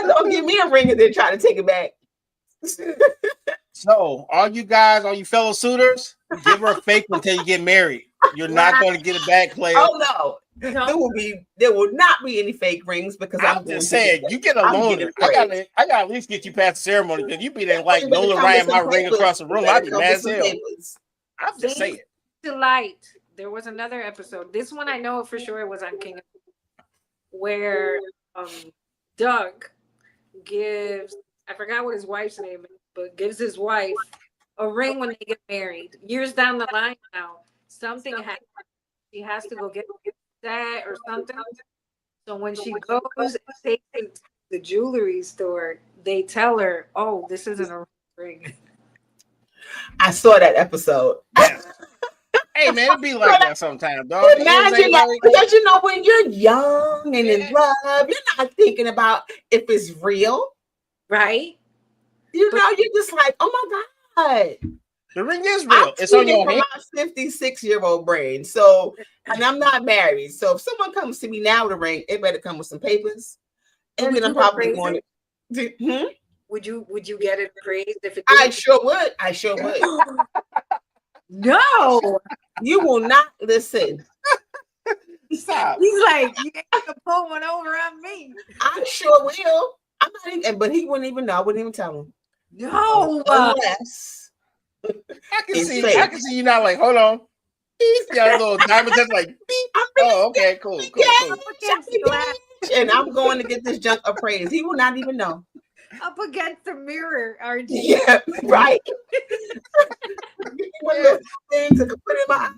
Don't give me a ring and then try to take it back. So, all you fellow suitors, give her a fake one until you get married. You're not going to get it back, player. Oh no, there will not be any fake rings because I'm just saying you get a loaner. I got to at least get you past the ceremony because you be there like Nolan Ryan my ring across the room. I'd be mad as hell. I'm just saying. Delight. There was another episode. This one I know for sure it was on King, where Doug gives, I forgot what his wife's name is, but gives his wife a ring when they get married. Years down the line now, something happens. She has to go get that or something. So when she goes and takes it to the jewelry store, they tell her, oh, this isn't a ring. I saw that episode. Hey man, it be like that sometimes, dog. Imagine because you know when you're young and in love, you're not thinking about if it's real, right? You know, you're just like, oh my god, the ring is real. It's on your hand. My 56-year-old brain. So, and I'm not married. So if someone comes to me now with a ring, it better come with some papers. And then I'm probably going to. Would you get it appraised if it? I sure would. No, you will not listen. Stop. He's like, you got to pull one over on me. I sure will. I'm not even, but he wouldn't even know. I wouldn't even tell him. No, unless I can see you now. Like, hold on. He's got a little diamond just like beep. Oh, okay, cool. and I'm going to get this junk appraised. He will not even know. Up against the mirror, RG. Yeah, right. One little thing to put in my eye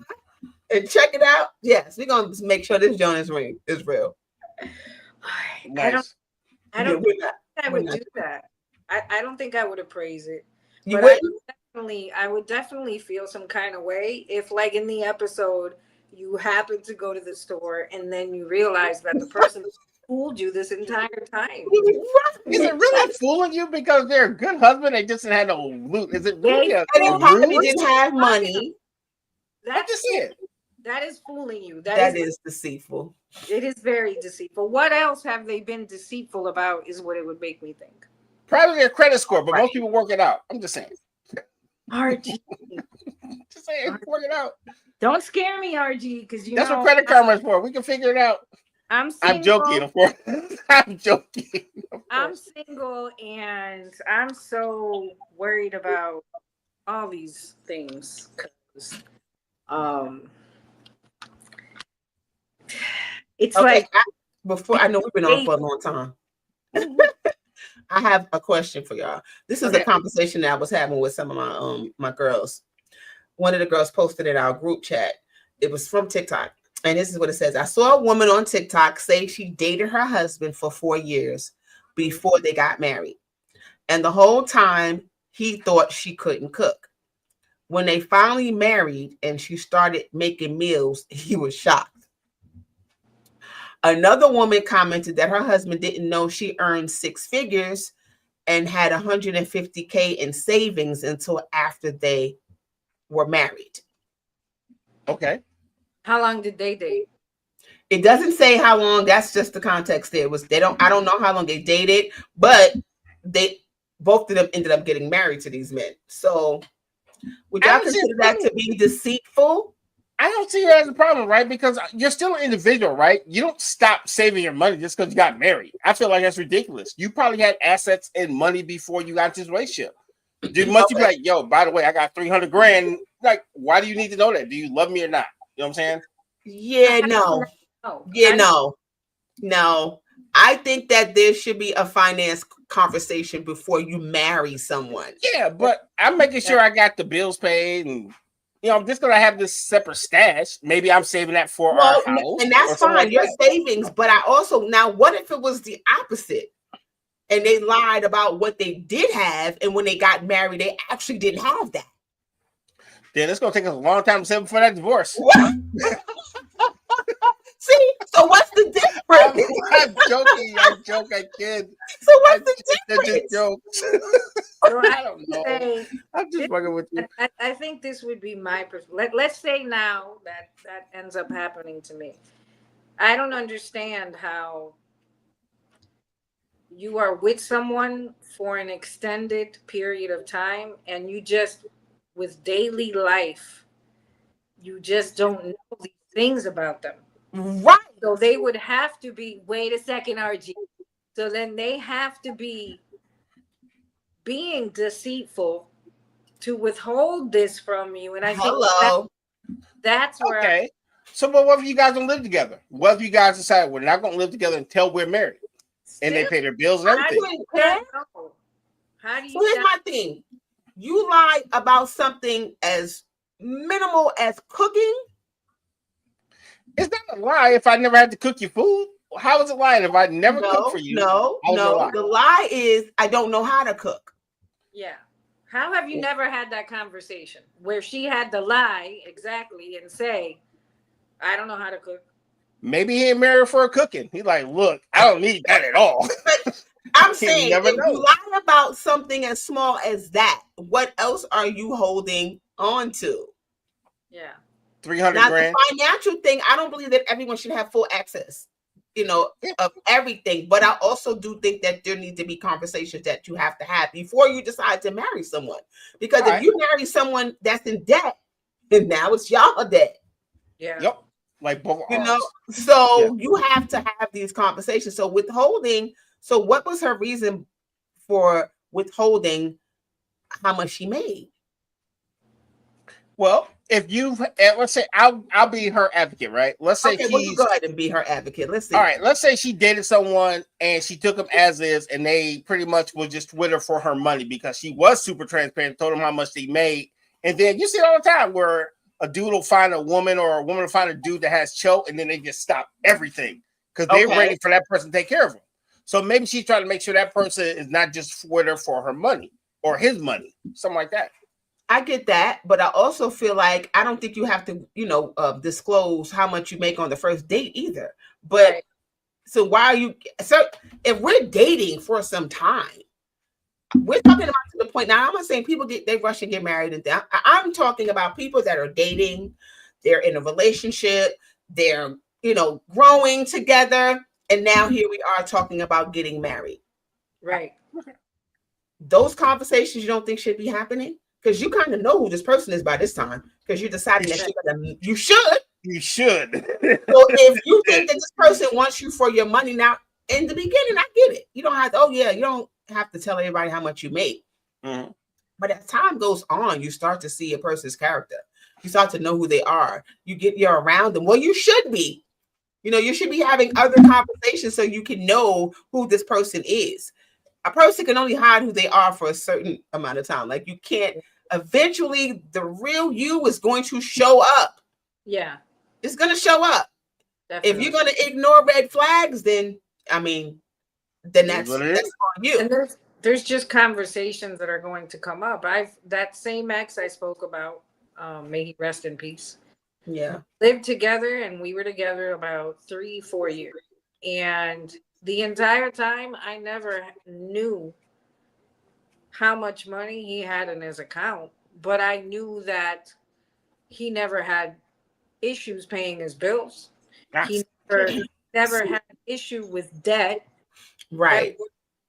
and check it out. Yes, we're gonna make sure this Jonas ring is real. Nice. I don't think I would do that. I don't think I would appraise it. You but wouldn't? I would definitely feel some kind of way if, like in the episode, you happen to go to the store and then you realize that the person fooled you this entire time. Is it really fooling you because they're a good husband? They just didn't have no loot. Is it really and they probably didn't have money? That's just it. That is fooling you. That is deceitful. It is very deceitful. What else have they been deceitful about is what it would make me think. Probably their credit score, but most people work it out. I'm just saying. RG. Just saying, work it out. Don't scare me, RG, because that's what Credit Karma is for. We can figure it out. I'm joking, of course. I'm joking. I'm single, and I'm so worried about all these things because, it's like before I know we've been on for a long time. I have a question for y'all. This is a conversation that I was having with some of my girls. One of the girls posted in our group chat. It was from TikTok. And this is what it says. I saw a woman on TikTok say she dated her husband for 4 years before they got married. And the whole time he thought she couldn't cook. When they finally married and she started making meals, he was shocked. Another woman commented that her husband didn't know she earned 6 figures and had $150K in savings until after they were married. Okay. How long did they date? It doesn't say how long. That's just the context there. I don't know how long they dated, but both of them ended up getting married to these men. So would y'all consider that to be deceitful? I don't see it as a problem, right? Because you're still an individual, right? You don't stop saving your money just because you got married. I feel like that's ridiculous. You probably had assets and money before you got into this relationship. Must you be like, yo, by the way, I got 300 grand. Like, why do you need to know that? Do you love me or not? You know what I'm saying? Yeah, no. Yeah, no. I think that there should be a finance conversation before you marry someone. Yeah, but I'm making sure I got the bills paid and I'm just gonna have this separate stash. Maybe I'm saving that for our house. And that's fine, like your savings. But I also what if it was the opposite? And they lied about what they did have, and when they got married, they actually didn't have that. Then it's gonna take us a long time to save for that divorce. See, so what's the difference? I'm joking. I kid. So what's the difference? Just jokes. I don't know. I'm just fucking with you. I think this would be my let's say now that ends up happening to me. I don't understand how you are with someone for an extended period of time and you just, with daily life, you just don't know these things about them. Right. So they would have to be, wait a second, RG. So then they have to be being deceitful to withhold this from you. And I think that's where. Okay. So, but what if you guys don't live together? What if you guys decide we're not going to live together until we're married? And they pay their bills and everything. How do you? So here's my thing. You lie about something as minimal as cooking. It's not a lie if I never had to cook your food. How is it lying if I never cook for you? No. The lie is I don't know how to cook. Yeah. How have you never had that conversation where she had to lie exactly and say, I don't know how to cook? Maybe he ain't married for cooking. He's like, look, I don't need that at all. I'm saying if you lie about something as small as that, what else are you holding on to? Yeah. 300 grand. The financial thing, I don't believe that everyone should have full access, of everything. But I also do think that there need to be conversations that you have to have before you decide to marry someone. Because if you marry someone that's in debt, then now it's y'all debt. Yeah. Yep. Like both you have to have these conversations. So withholding. So what was her reason for withholding how much she made? Well, if you've, let's say, I'll be her advocate, right? Let's say well, you go ahead and be her advocate. Let's see. All right, let's say she dated someone and she took him as is, and they pretty much was just with her for her money because she was super transparent, told him how much they made, and then you see it all the time where a dude will find a woman or a woman will find a dude that has choke, and then they just stop everything because they're ready for that person to take care of them. So maybe she's trying to make sure that person is not just with her for her money or his money, something like that. I get that, but I also feel like I don't think you have to, disclose how much you make on the first date either. But so why are you? So if we're dating for some time, we're talking about to the point now. I'm not saying people they rush and get married and that. I'm talking about people that are dating, they're in a relationship, they're growing together, and now here we are talking about getting married. Right. Those conversations you don't think should be happening? Because you kind of know who this person is by this time. Because you're deciding that you should. You should. So if you think that this person wants you for your money now, in the beginning, I get it. You don't have to. You don't have to tell everybody how much you make. Mm-hmm. But as time goes on, you start to see a person's character. You start to know who they are. You're around them. Well, you should be. You should be having other conversations so you can know who this person is. A person can only hide who they are for a certain amount of time. Like you can't. Eventually, the real you is going to show up. Yeah, it's going to show up. Definitely. If you're going to ignore red flags, then that's on you. And there's just conversations that are going to come up. That same ex I spoke about, may he rest in peace. Yeah, lived together, and we were together about 3-4 years, and the entire time I never knew how much money he had in his account, but I knew that he never had issues paying his bills. He never had an issue with debt. Right.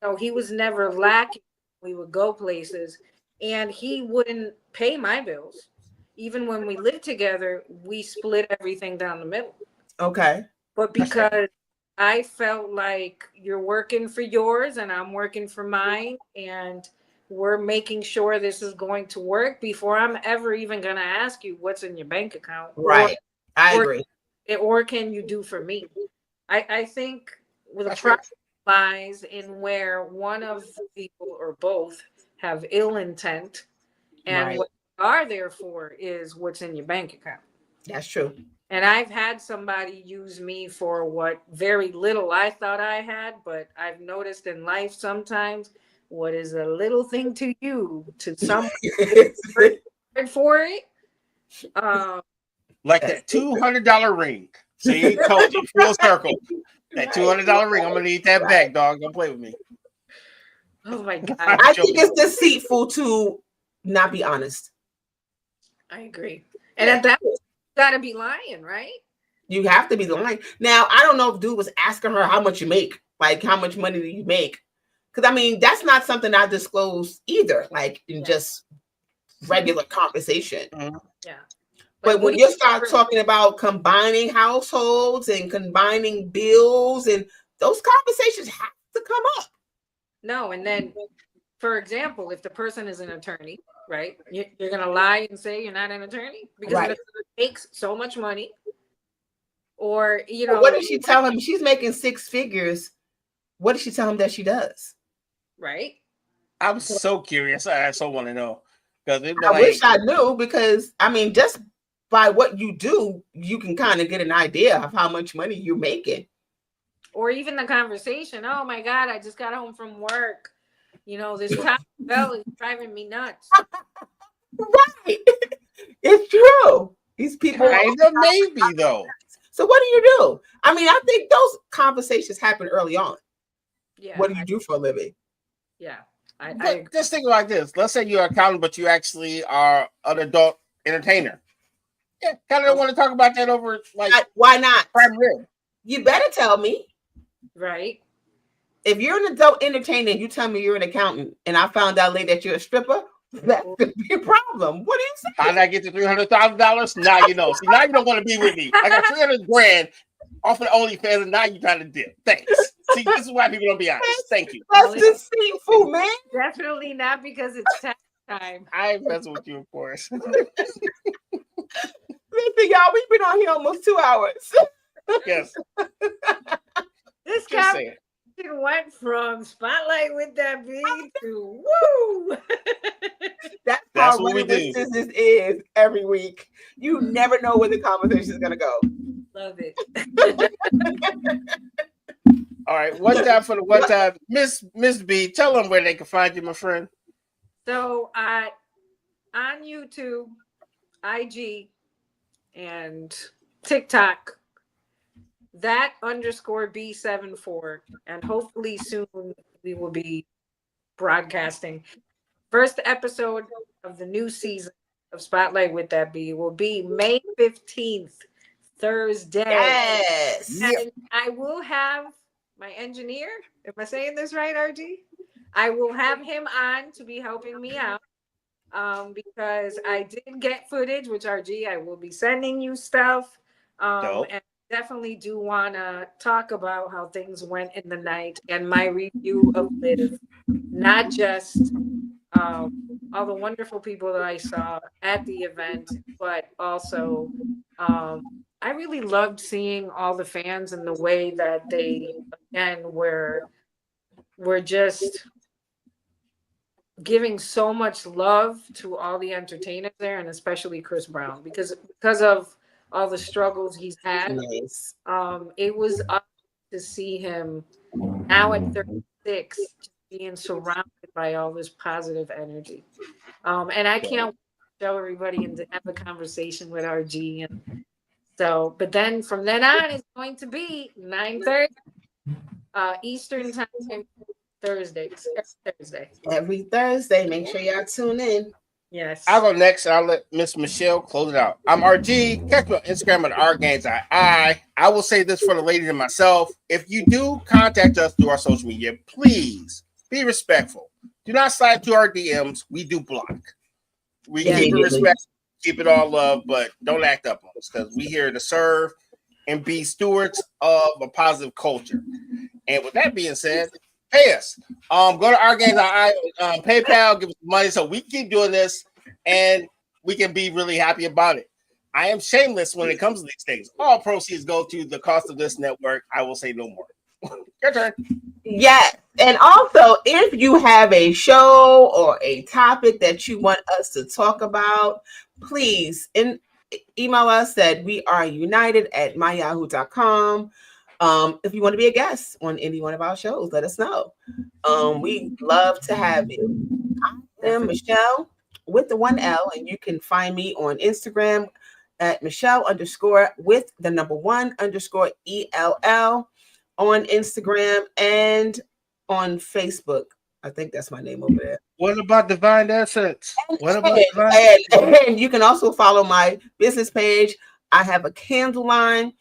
So he was never lacking. We would go places, and he wouldn't pay my bills. Even when we lived together, we split everything down the middle. Okay. But because I felt like you're working for yours and I'm working for mine, and we're making sure this is going to work before I'm ever even going to ask you what's in your bank account. Right. I agree. Or can you do for me? I think the problem lies in where one of the people or both have ill intent, and what they are there for is what's in your bank account. That's true. And I've had somebody use me for what very little I thought I had, but I've noticed in life sometimes what is a little thing to you, to someone for it. Like that $200 ring. See, told you, full circle. That $200 ring, I'm gonna need that back, dog. Don't play with me. Oh my God. I think it's deceitful to not be honest. I agree. And at that point, you gotta be lying, right? You have to be lying. Now, I don't know if dude was asking her how much you make, like how much money do you make? Because that's not something I disclose either, like in just regular conversation. Yeah. But when you start talking about combining households and combining bills, and those conversations have to come up. No, and then, for example, if the person is an attorney, right, you're going to lie and say you're not an attorney because it makes so much money. Or, what does she tell him? She's making 6 figures. What does she tell him that she does? Right. I'm so curious. I so want to know. I wish I knew, because just by what you do, you can kind of get an idea of how much money you're making. Or even the conversation. Oh my God, I just got home from work. This Taco Bell is driving me nuts. Right. It's true. These people maybe though. So what do you do? I think those conversations happen early on. Yeah. What do you do for a living? Yeah. I just think like this. Let's say you're an accountant, but you actually are an adult entertainer. Yeah, kind of don't want to talk about that over why not? Prime rib. You better tell me. Right. If you're an adult entertainer and you tell me you're an accountant, and I found out later that you're a stripper, that could be a problem. What do you say? How did I get to $300,000? Now you know. See, now you don't want to be with me. I got $300,000 off of OnlyFans, and now you're trying to dip. Thanks. See, this is why people don't be honest. Thank you. That's deceitful, man. Definitely not because it's tax time. I ain't messing with you, of course. Listen, y'all, we've been on here almost 2 hours. Yes. This Just conversation went from Spotlight with that beat to woo. That's how what we do. This is every week. You never know where the conversation is gonna go. Love it. All right, one time for the one time, Miss B. Tell them where they can find you, my friend. So on YouTube, IG, and TikTok, that _B74, and hopefully soon we will be broadcasting. First episode of the new season of Spotlight with That B will be May 15th, Thursday. Yes. And I will have my engineer, am I saying this right, RG? I will have him on to be helping me out. Because I did get footage, which RG, I will be sending you stuff. And definitely do want to talk about how things went in the night and my review of Live, not just all the wonderful people that I saw at the event, but also I really loved seeing all the fans and the way that they, again, were just giving so much love to all the entertainers there, and especially Chris Brown, because of all the struggles he's had. Nice. It was up to see him now at 36 being surrounded by all this positive energy. And I can't show everybody and to have a conversation with RG. And so, but then from then on, it's going to be 9:30 Eastern time. Thursday. Every Thursday. Make sure y'all tune in. Yes. I'll go next and I'll let Miss Michelle close it out. I'm RG. Catch me on Instagram at RGains. I will say this for the ladies and myself. If you do contact us through our social media, please be respectful. Do not slide to our DMs. We do block. We keep it respectful, keep it all love, but don't act up on us because we here to serve and be stewards of a positive culture. And with that being said, pay us. Go to RGains PayPal, give us money so we keep doing this and we can be really happy about it. I am shameless when it comes to these things. All proceeds go to the cost of this network. I will say no more. Your turn. Yes. And also, if you have a show or a topic that you want us to talk about, please email us at weareunited@myyahoo.com. If you want to be a guest on any one of our shows, let us know. We'd love to have you. I am Michelle with the 1L, and you can find me on Instagram at Michelle_with1_ELL on Instagram and on Facebook. I think that's my name over there. What about Divine Essence? And you can also follow my business page. I have a candle line,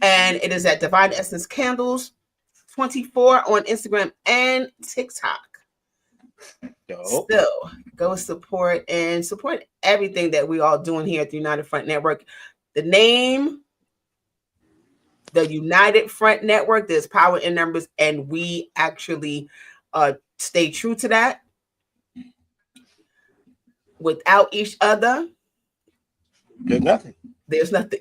and it is at Divine Essence Candles 24 on Instagram and TikTok. Dope. Still, go support everything that we all doing here at the United Front Network. The name, the United Front Network, there's power in numbers, and we actually stay true to that. Without each other, there's nothing. There's nothing.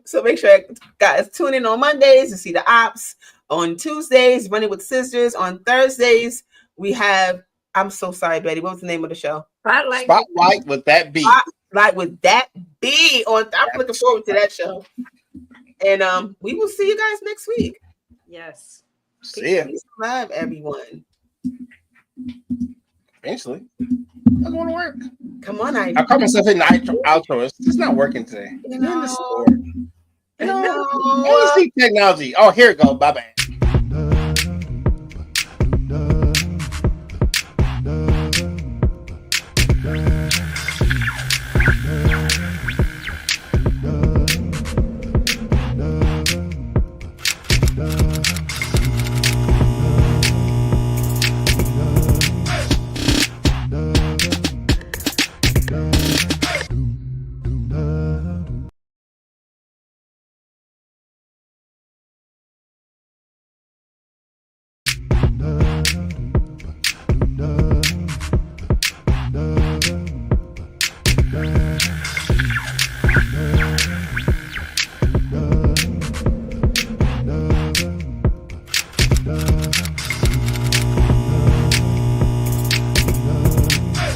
So make sure, guys, tune in on Mondays to see the ops. On Tuesdays, Running with Sisters. On Thursdays, we have, I'm so sorry, Betty, what was the name of the show? Spotlight with That B. Spotlight with That B. I'm looking forward to that show. And we will see you guys next week. Yes. See ya. Love, everyone. Eventually. Doesn't want to work. Come on, I caught myself in the outro. It's just not working today. You know, technology. Oh, here it goes. Bye-bye. Bye.